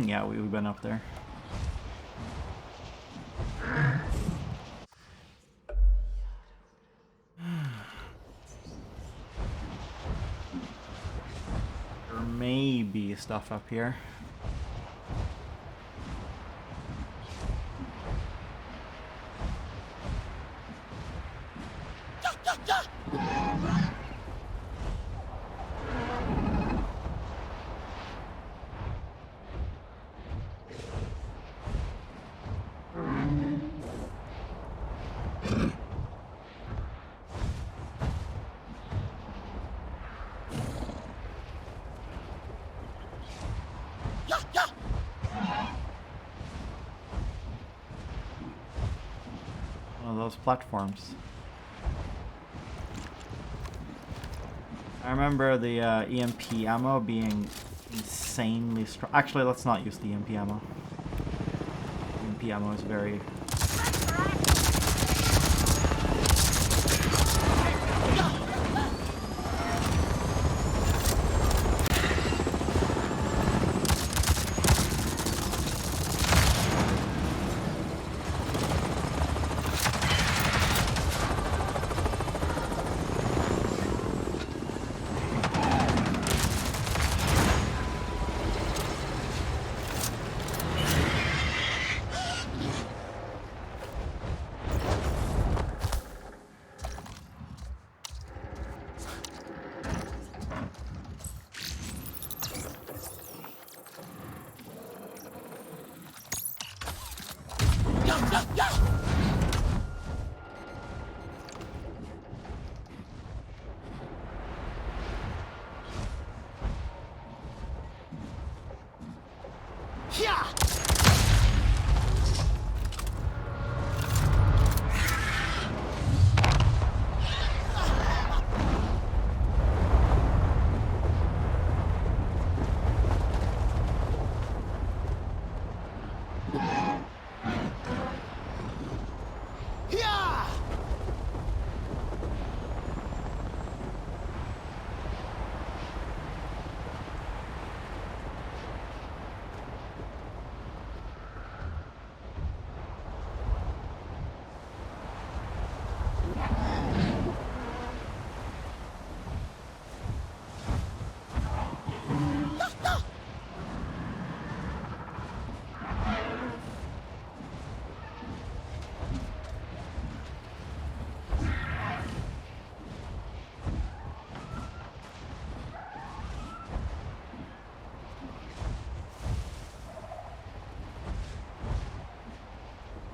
Yeah, we've been up there. There may be stuff up here. Those platforms. I remember the EMP ammo being insanely strong. Actually, let's not use the EMP ammo. EMP ammo is very...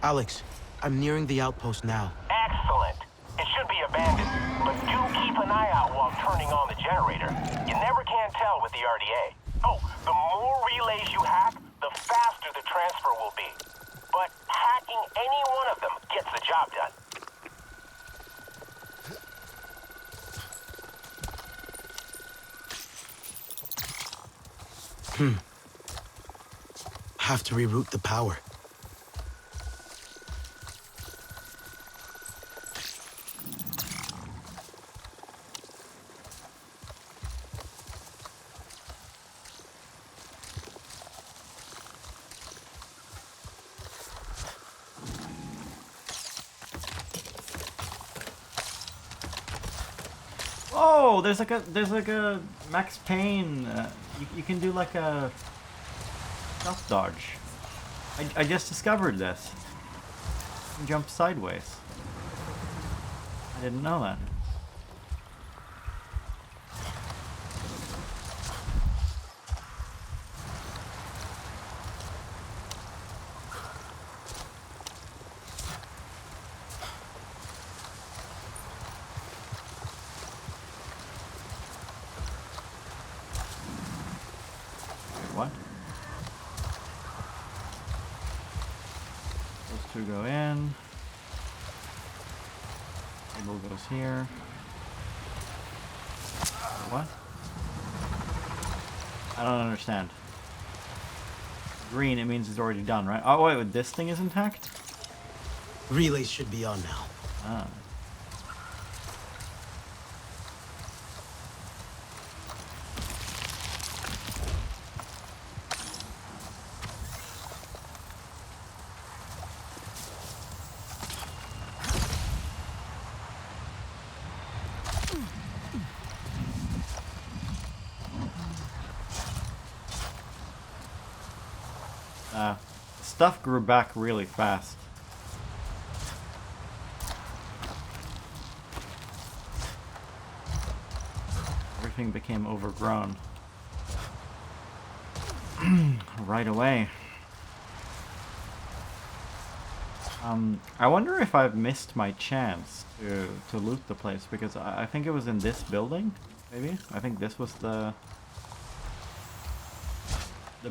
Alex, I'm nearing the outpost now. Excellent. It should be abandoned, but do keep an eye out while turning on the generator. You never can tell with the RDA. Oh, the more relays you hack, the faster the transfer will be. But hacking any one of them gets the job done. Have to reroute the power. Oh, there's like a Max Payne. You can do like a stealth dodge. I just discovered this. You can jump sideways. I didn't know that. What? Those two go in. Table goes here. What? I don't understand. Green, it means it's already done, right? Oh wait, this thing is intact? Relays should be on now. Ah. Stuff grew back really fast. Everything became overgrown. Right away. I wonder if I've missed my chance to loot the place, because I think it was in this building, maybe? I think this was the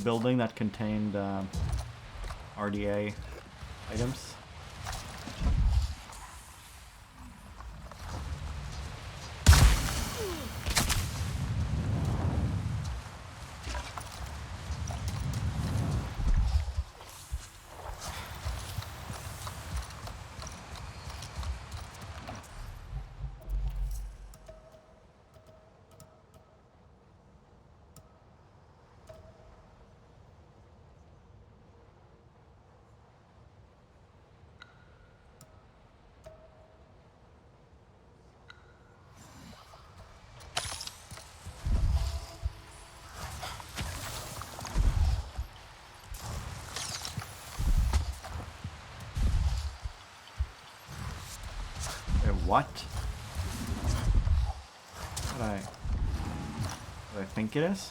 building that contained RDA items. What? What do I think it is?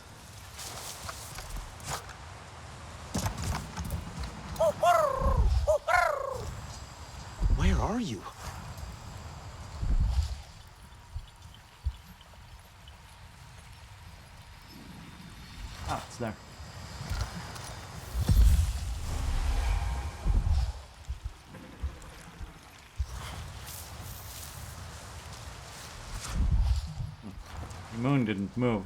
Where are you? Ah, it's there. The moon didn't move.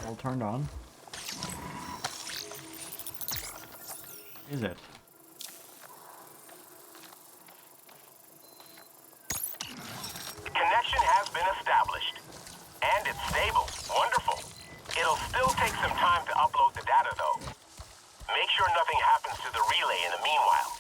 All turned on. Is it? Connection has been established. And it's stable. Wonderful. It'll still take some time to upload the data, though. Make sure nothing happens to the relay in the meanwhile.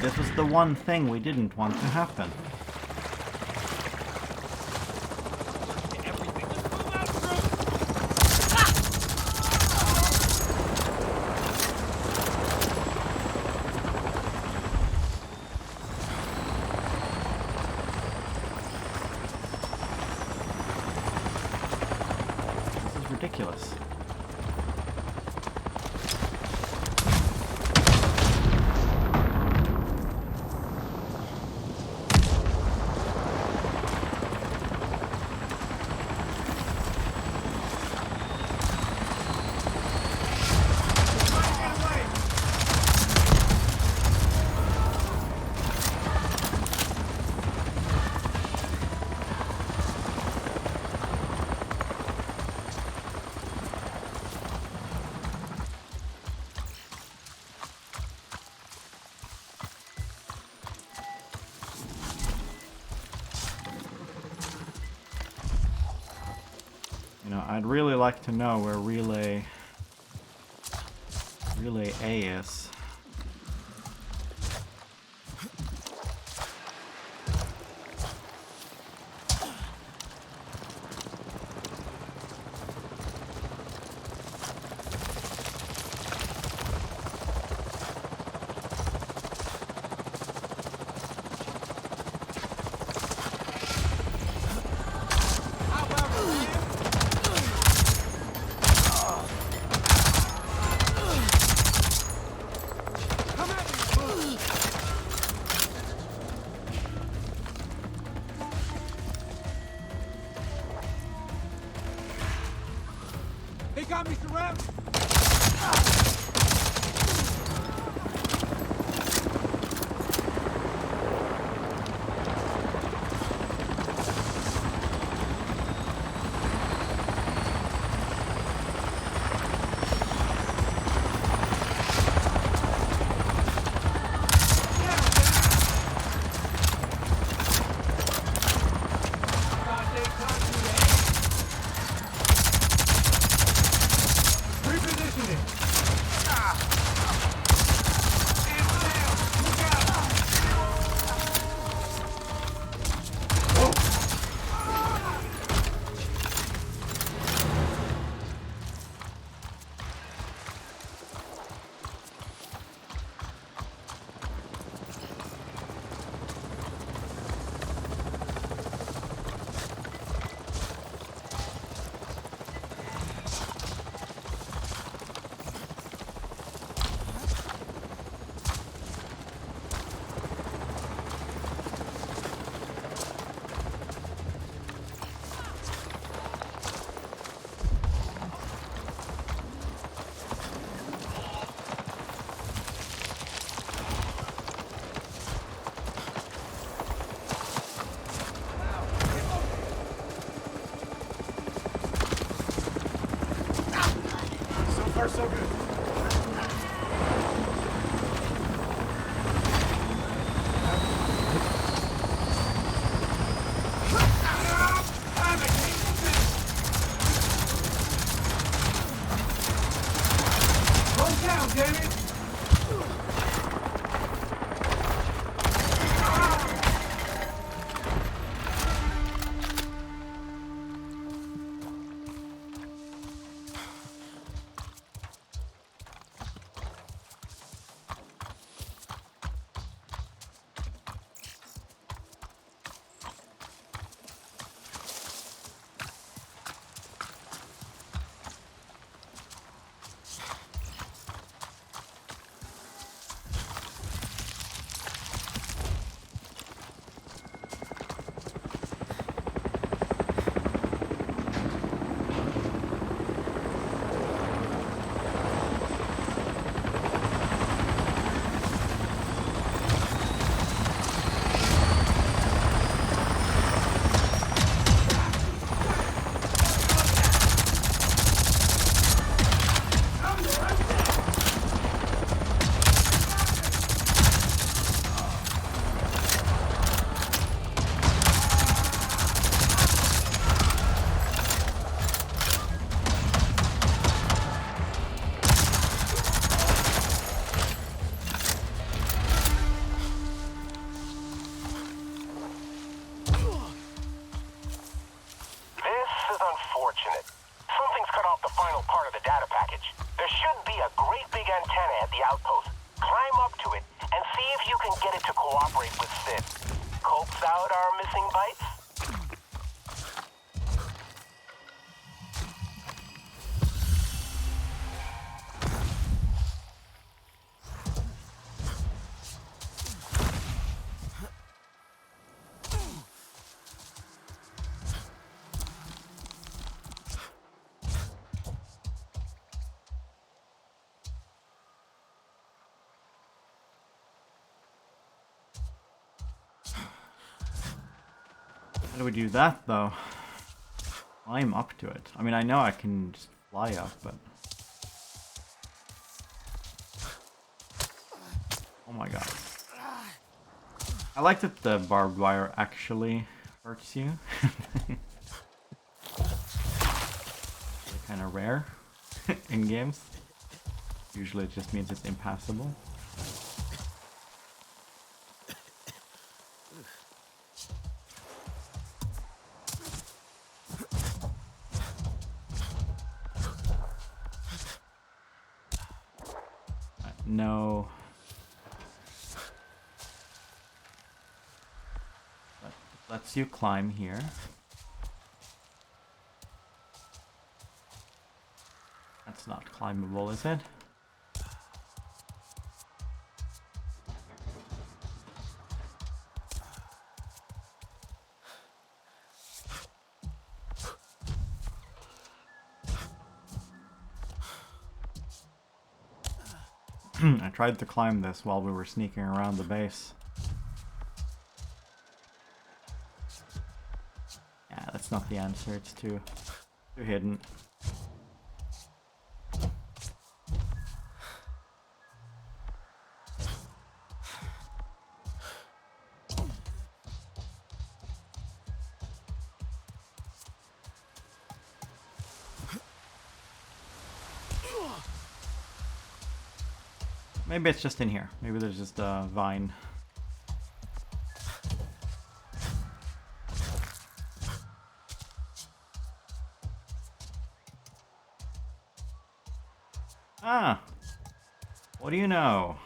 This was the one thing we didn't want to happen. ridiculous. You know, I'd really like to know where relay A is. They got me surrounded! So good. Go down, damn it! How do we do that, though? Climb up to it. I mean, I know I can just fly up, but... Oh my god. I like that the barbed wire actually hurts you. Kind of rare in games. Usually it just means it's impassable. No. But it lets you climb here. That's not climbable, is it? I tried to climb this while we were sneaking around the base. Yeah, that's not the answer. It's too hidden. Maybe it's just in here. Maybe there's just a vine. Ah! What do you know?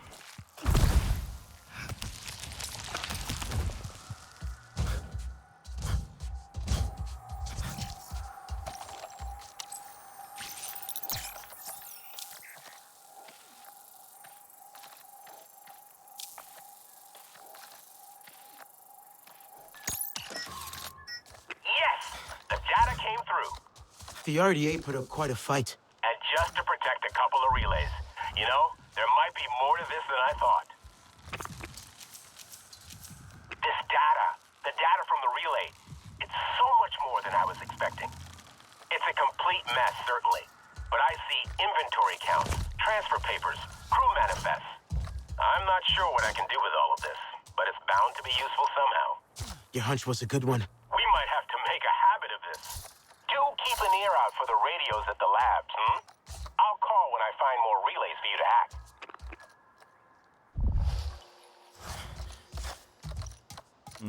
The RDA put up quite a fight. And just to protect a couple of relays. You know, there might be more to this than I thought. This data, the data from the relay, it's so much more than I was expecting. It's a complete mess, certainly. But I see inventory counts, transfer papers, crew manifests. I'm not sure what I can do with all of this, but it's bound to be useful somehow. Your hunch was a good one. We might have to make a habit of this. Do keep an ear out for the radios at the labs, I'll call when I find more relays for you to hack.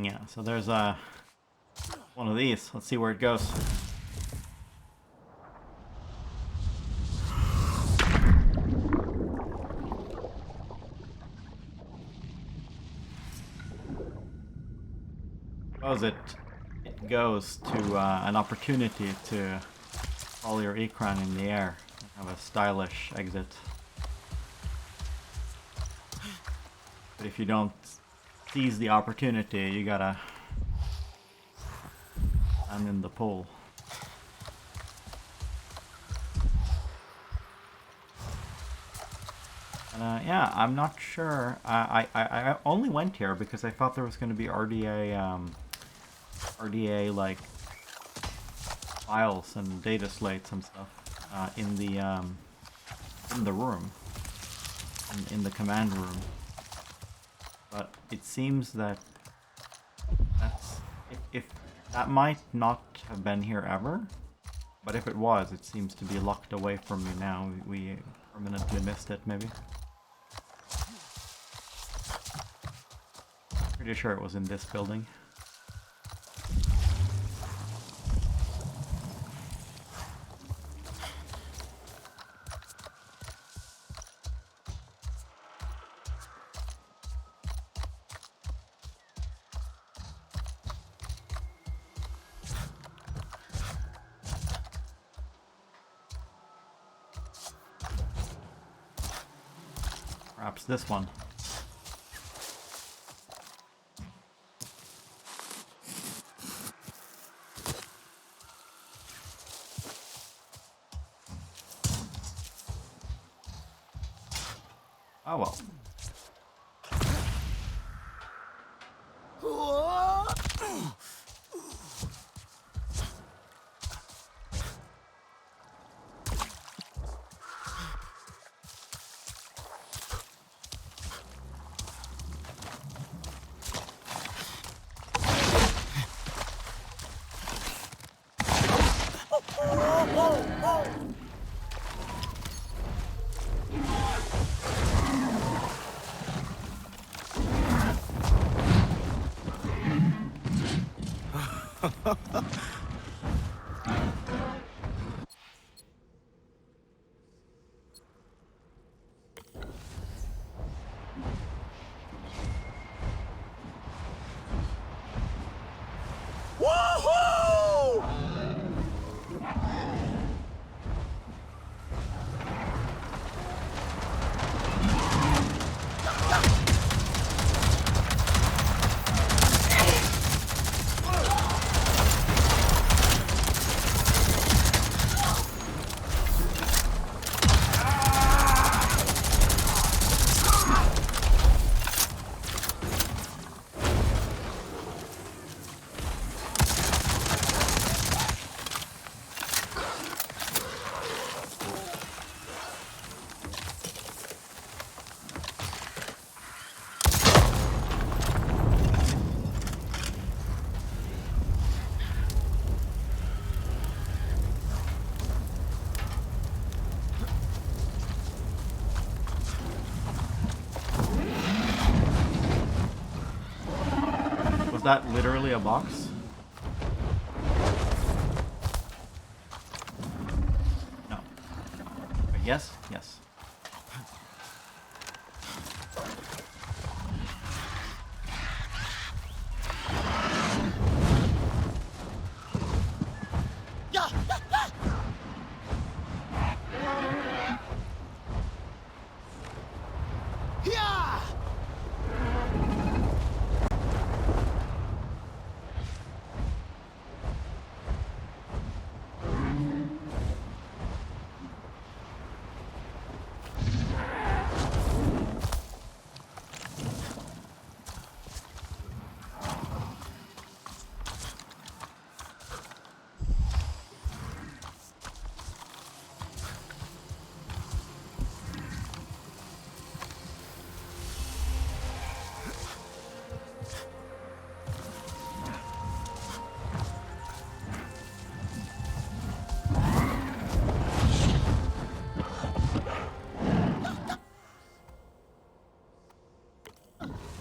Yeah, so there's one of these. Let's see where it goes. Suppose it goes to an opportunity to haul your Ekran in the air and have a stylish exit. But if you don't seize the opportunity, you gotta stand in the pool. And yeah, I'm not sure. I only went here because I thought there was going to be RDA like files and data slates and stuff in the room, in the command room. But it seems that if that might not have been here ever, but if it was, it seems to be locked away from me now. We permanently missed it, maybe. Pretty sure it was in this building. Perhaps this one. Oh well. Woohoo! Was that literally a box? No. But yes, yes.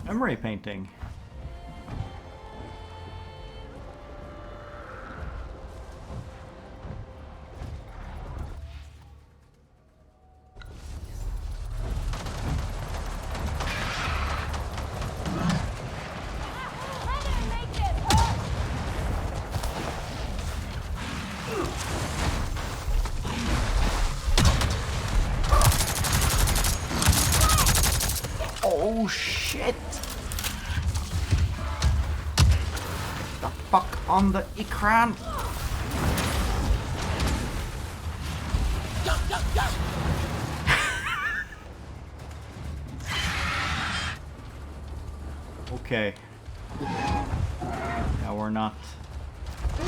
Memory painting. Oh shit! The fuck on the ekran! Okay. Now we're not. We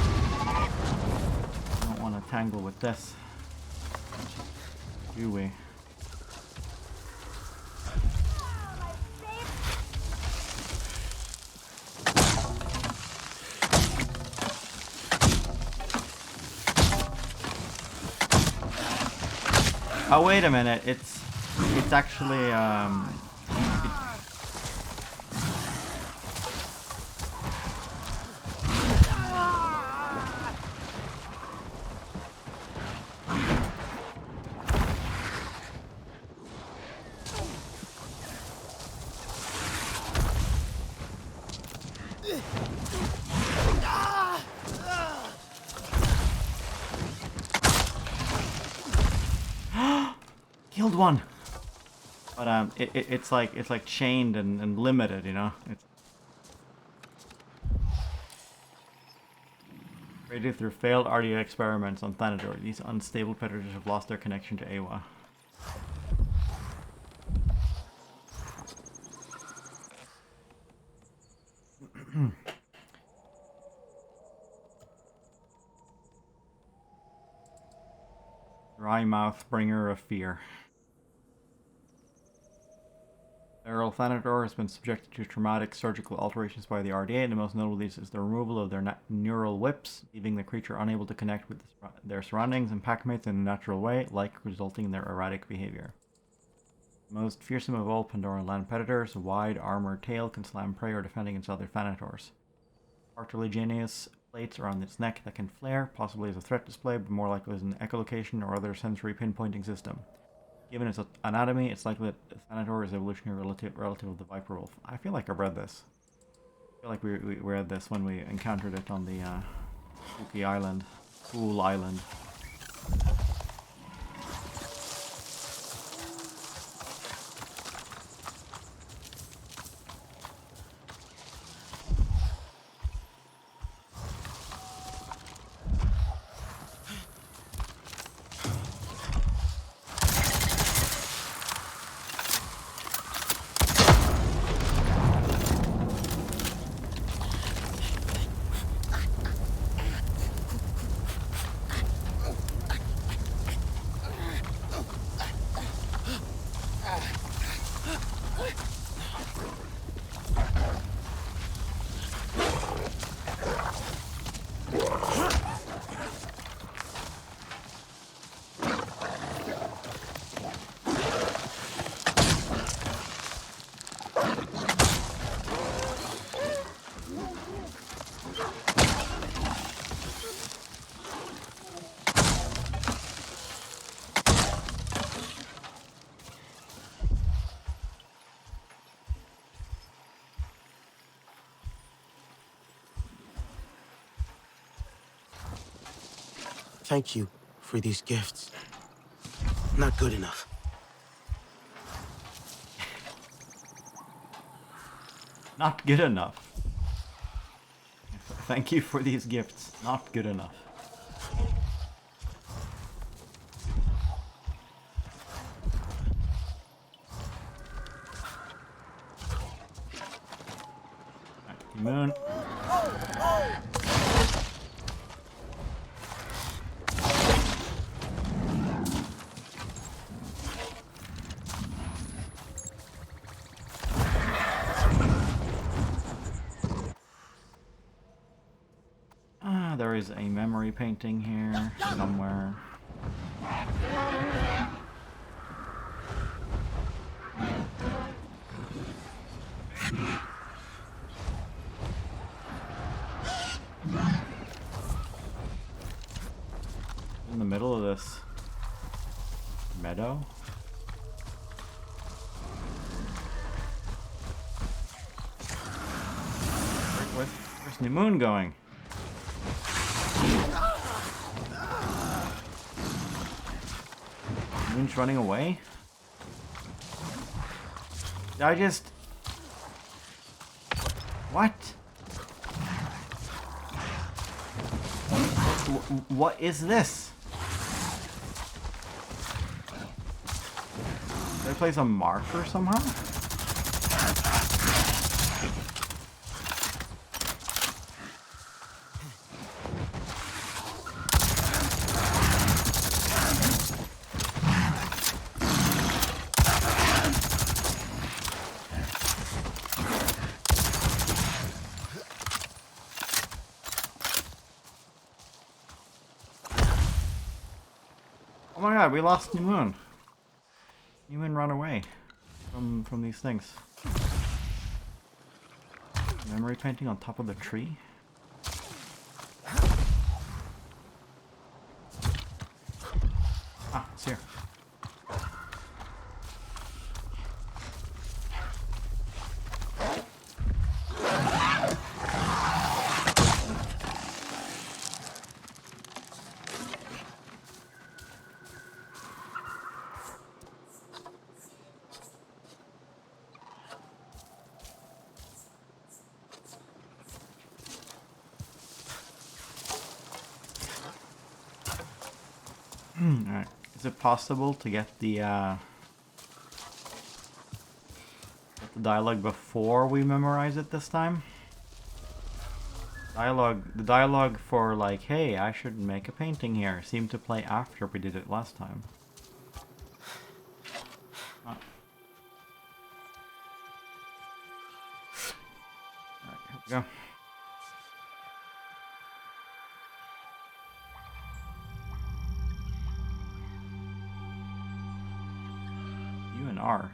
don't want to tangle with this, do we? Oh wait a minute, it's actually killed one. But it's like chained and limited, you know. It's created through failed RDA experiments on Pandora. These unstable predators have lost their connection to AWA. Dry mouth, bringer of fear. Neural Thanator has been subjected to traumatic surgical alterations by the RDA, and the most notable of these is the removal of their neural whips, leaving the creature unable to connect with their surroundings and packmates in a natural way, resulting in their erratic behavior. The most fearsome of all Pandoran land predators, a wide armored tail can slam prey or defend against other Thanators. Cartilaginous plates around its neck that can flare, possibly as a threat display, but more likely as an echolocation or other sensory pinpointing system. Given its anatomy, it's likely that Thanator is evolutionary relative of the Viper Wolf. I feel like I've read this. I feel like we read this when we encountered it on the spooky island. Cool island. Thank you for these gifts. Not good enough. Not good enough. Thank you for these gifts. Not good enough. Moon. There is a memory painting here somewhere. In the middle of this meadow. Where's the moon going? Moon's running away? Did I just... What? What is this? Did I place a marker somehow? Oh my god, we lost New Moon. New Moon ran away from these things. Memory painting on top of the tree. Ah, it's here. Alright. Is it possible to get the dialogue before we memorize it this time? The dialogue for like, hey, I should make a painting here, seemed to play after we did it last time. R.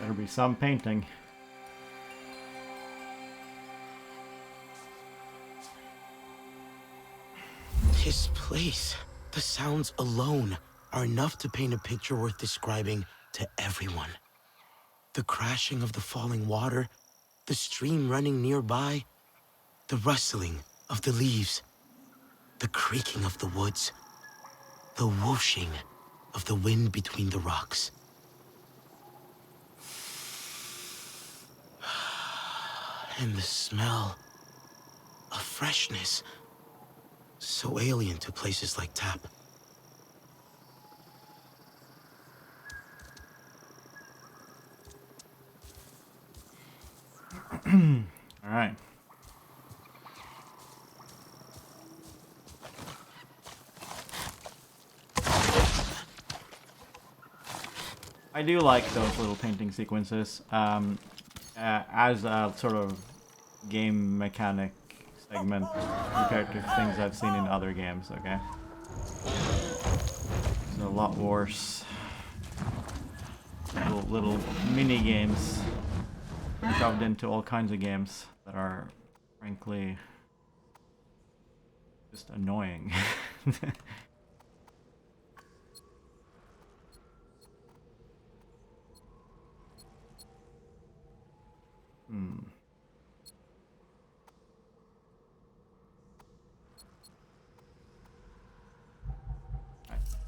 Better be some painting. This place, the sounds alone are enough to paint a picture worth describing to everyone. The crashing of the falling water, the stream running nearby, the rustling of the leaves, the creaking of the woods, the whooshing of the wind between the rocks. And the smell of freshness, so alien to places like Tap. All right. I do like those little painting sequences as a sort of game mechanic segment compared to things I've seen in other games, okay? So a lot worse. Little mini games shoved into all kinds of games that are frankly just annoying.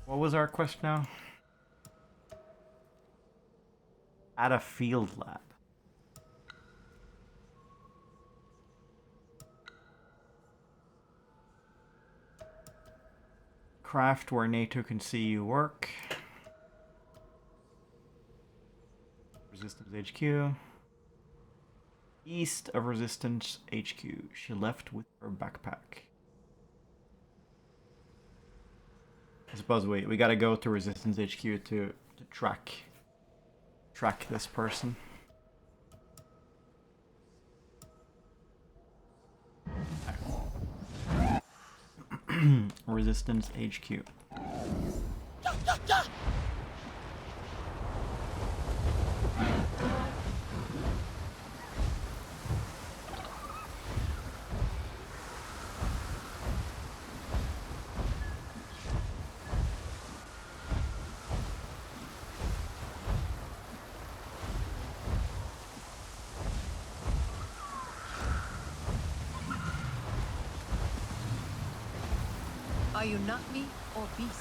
What was our quest now? At a field lab. Craft where NATO can see you work. Resistance HQ. East of Resistance HQ. She left with her backpack. I suppose we gotta go to Resistance HQ to track this person. Resistance HQ. Are you not me or beast?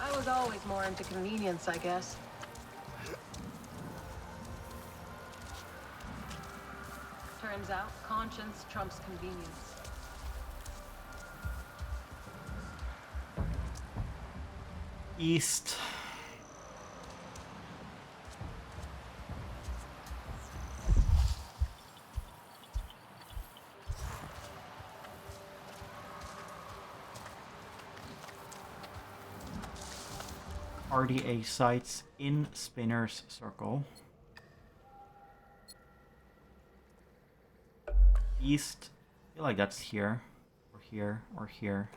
I was always more into convenience, I guess. Turns out, conscience trumps convenience. East. RDA sites in Spinner's Circle. East. I feel like that's here, or here, or here.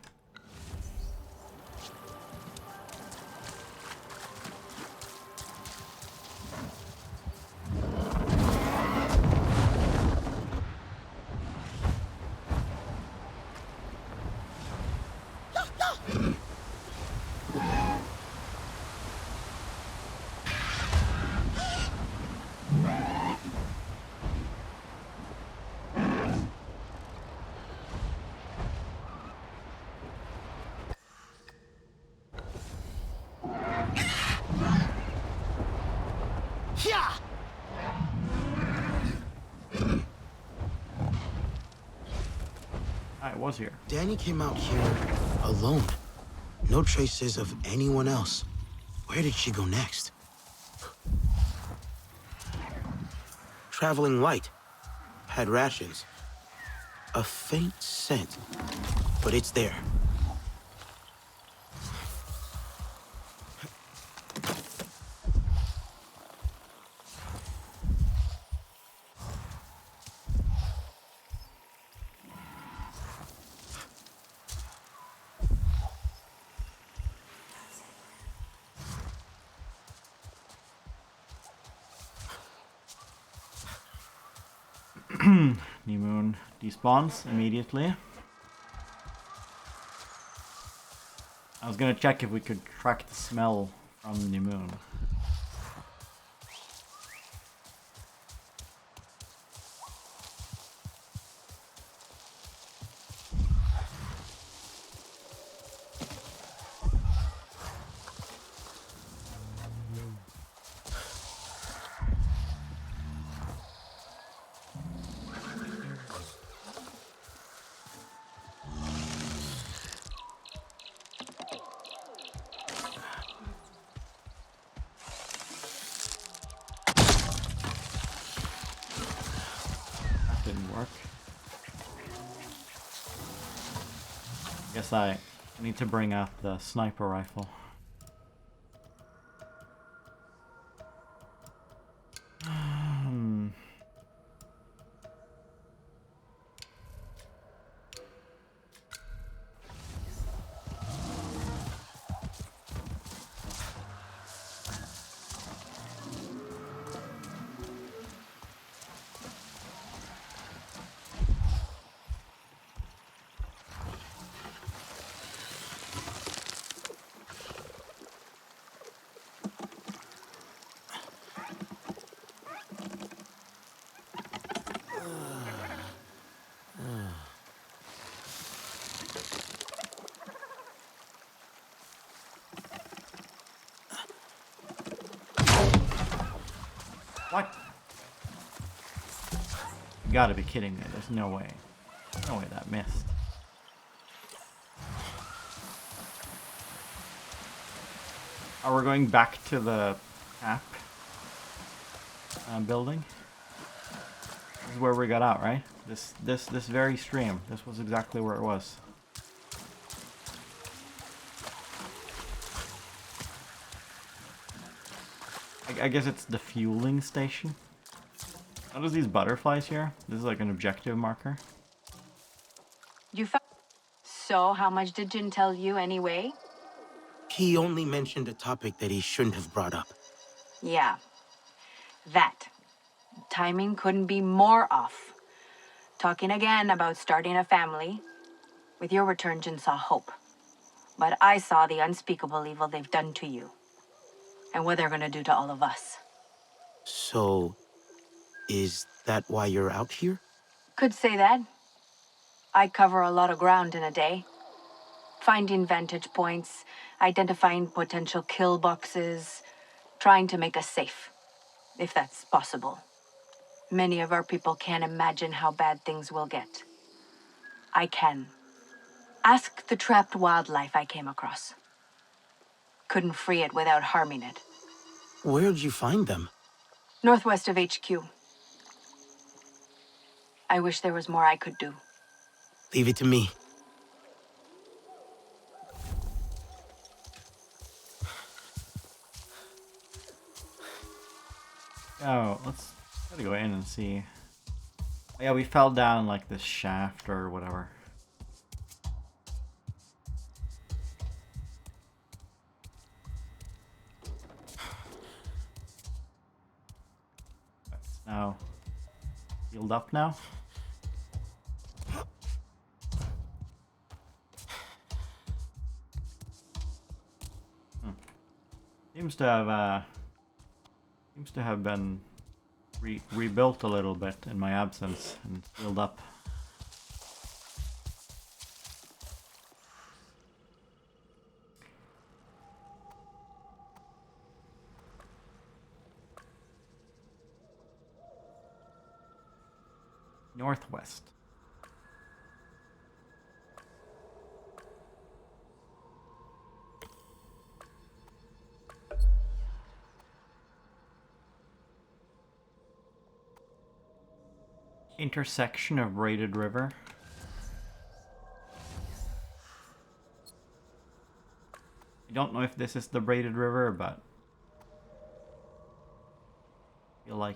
I was here. Danny came out here alone. No traces of anyone else. Where did she go next? Traveling light. Had rations. A faint scent, but it's there. New moon despawns immediately. I was gonna check if we could track the smell from the moon. Guess I need to bring out the sniper rifle. What? You gotta be kidding me. There's no way. No way that missed. Are we going back to the app building? This is where we got out, right? This very stream. This was exactly where it was. I guess it's the fueling station. What are these butterflies here? This is like an objective marker. You found. So, how much did Jin tell you anyway? He only mentioned a topic that he shouldn't have brought up. Yeah. That. Timing couldn't be more off. Talking again about starting a family. With your return, Jin saw hope. But I saw the unspeakable evil they've done to you. And what they're gonna do to all of us. So, is that why you're out here? Could say that. I cover a lot of ground in a day. Finding vantage points, identifying potential kill boxes, trying to make us safe, if that's possible. Many of our people can't imagine how bad things will get. I can. Ask the trapped wildlife I came across. Couldn't free it without harming it. Where'd you find them? Northwest of HQ. I wish there was more I could do. Leave it to me. Oh, let's gotta go in and see. Oh, yeah, we fell down like this shaft or whatever. It's now healed up now. Seems to have been rebuilt a little bit in my absence and healed up. Northwest. Intersection of Braided River. I don't know if this is the Braided River, but I feel like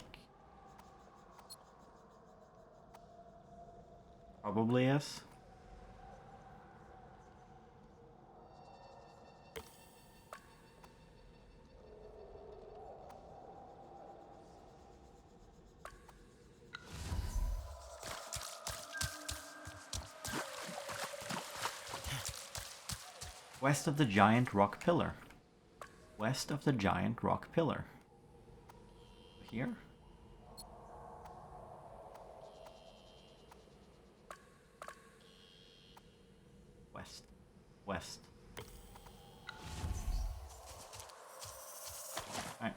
probably is. West of the giant rock pillar. West of the giant rock pillar. Here? West. West. Alright.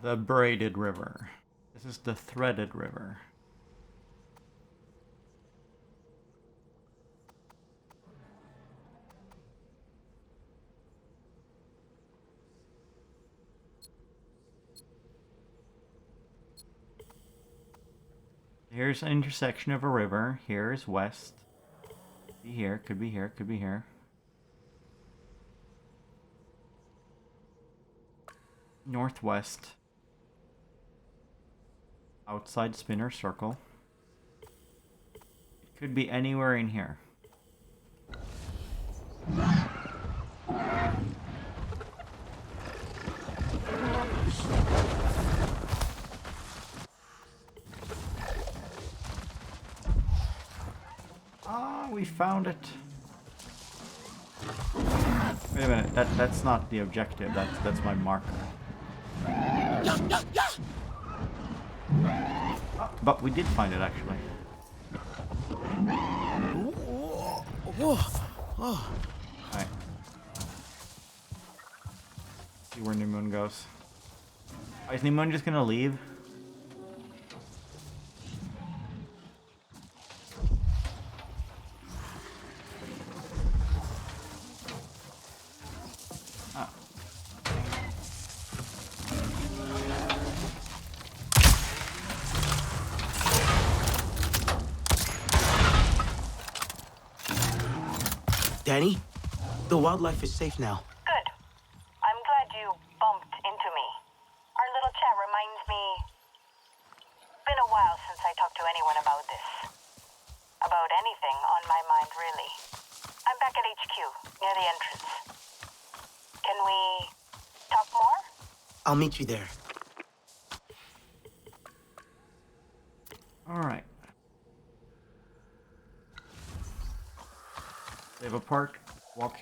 The braided river. This is the threaded river. Here's an intersection of a river. Here's west. Could be here, could be here, could be here. Northwest. Outside spinner circle. It could be anywhere in here. Ah, we found it. Wait a minute, that's not the objective. That's my marker. Oh, but we did find it actually. Alright. See where New Moon goes. Oh, is New Moon just gonna leave? Danny, the wildlife is safe now. Good. I'm glad you bumped into me. Our little chat reminds me... Been a while since I talked to anyone about this. About anything on my mind, really. I'm back at HQ, near the entrance. Can we talk more? I'll meet you there. Alright. Save apart. Walk.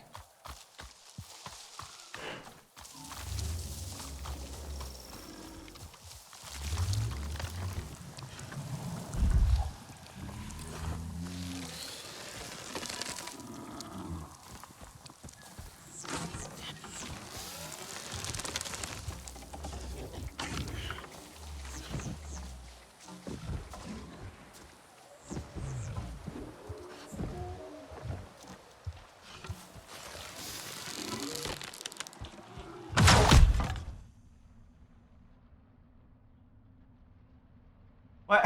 What?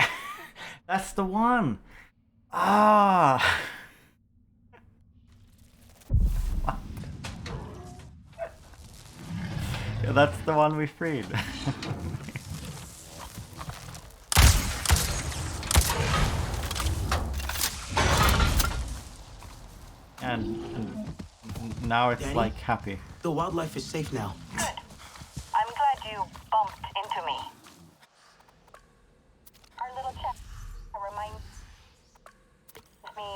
That's the one. Ah. What? Yeah, that's the one we freed. and now it's Danny, like happy. The wildlife is safe now. Good. I'm glad you bumped into me. Our little chat reminds me...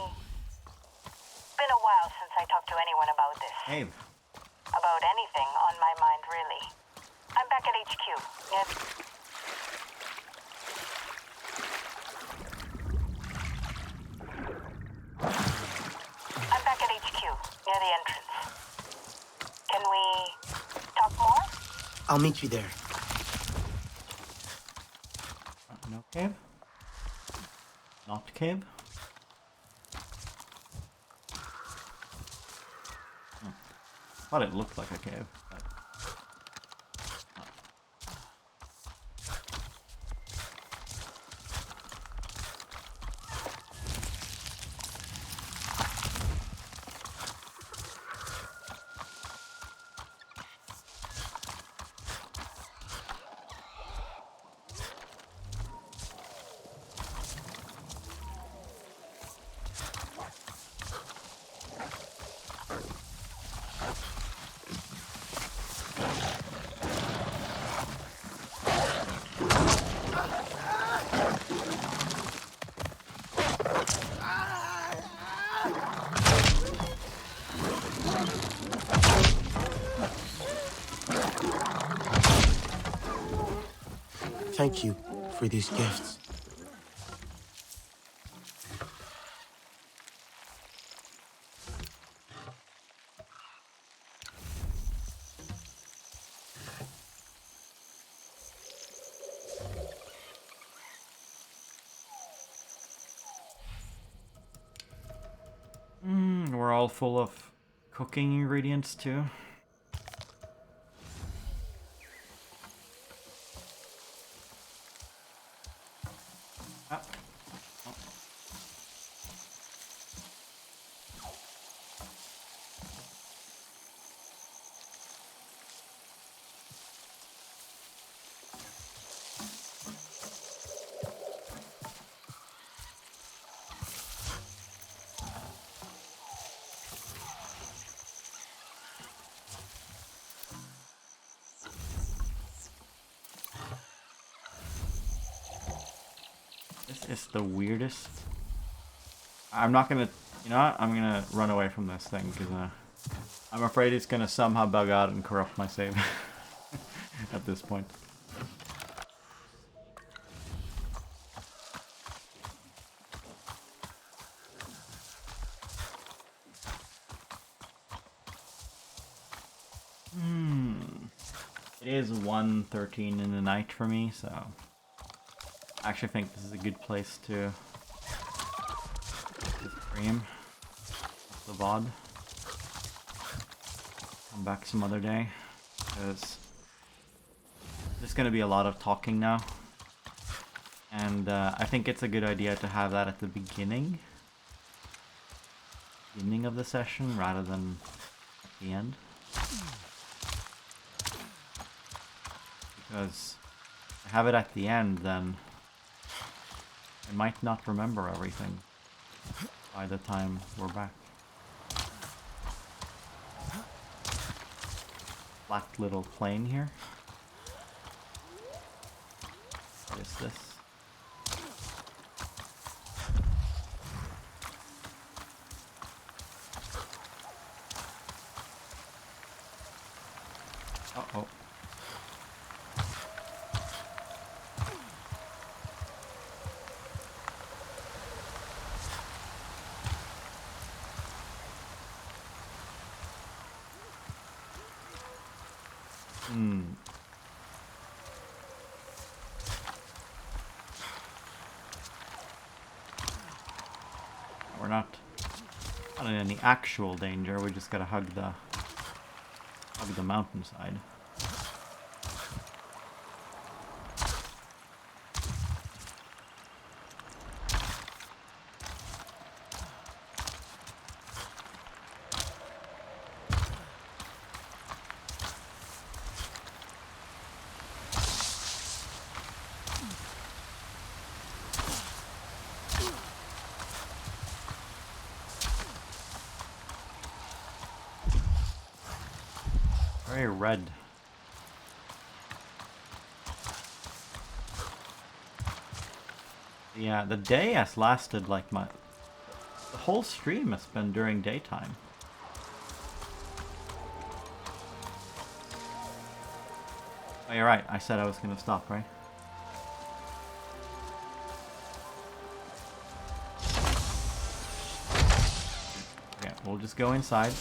Been a while since I talked to anyone about this. Abe. About anything on my mind, really. I'm back at HQ. Yes. I'm back at HQ, near the entrance. Can we talk more? I'll meet you there. No cave? Not cave? Thought it looked like a cave. But... Thank you for these gifts. all full of cooking ingredients too. Ah. Oh. This is the weirdest. I'm not gonna, you know what? I'm gonna run away from this thing because I'm afraid it's gonna somehow bug out and corrupt my save at this point. It is 1:13 in the night for me, so I actually think this is a good place to stream the VOD. Come back some other day, because there's going to be a lot of talking now, and I think it's a good idea to have that at the beginning of the session rather than at the end. Because if I have it at the end, then I might not remember everything by the time we're back. Flat little plane here. What is this? Uh-oh. We're not in any actual danger. We just gotta hug the mountainside. Very red. Yeah, the day has lasted like the whole stream has been during daytime. Oh, you're right. I said I was gonna stop, right? Okay, we'll just go inside.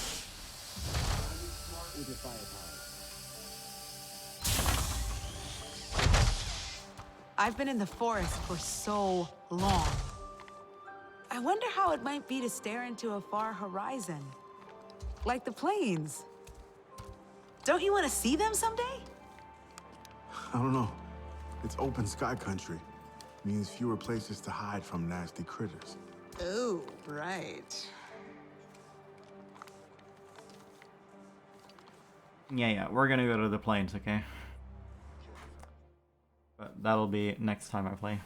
I've been in the forest for so long. I wonder how it might be to stare into a far horizon. Like the plains. Don't you want to see them someday? I don't know. It's open sky country. Means fewer places to hide from nasty critters. Oh, right. Yeah, we're gonna go to the plains, okay? But that'll be next time I play.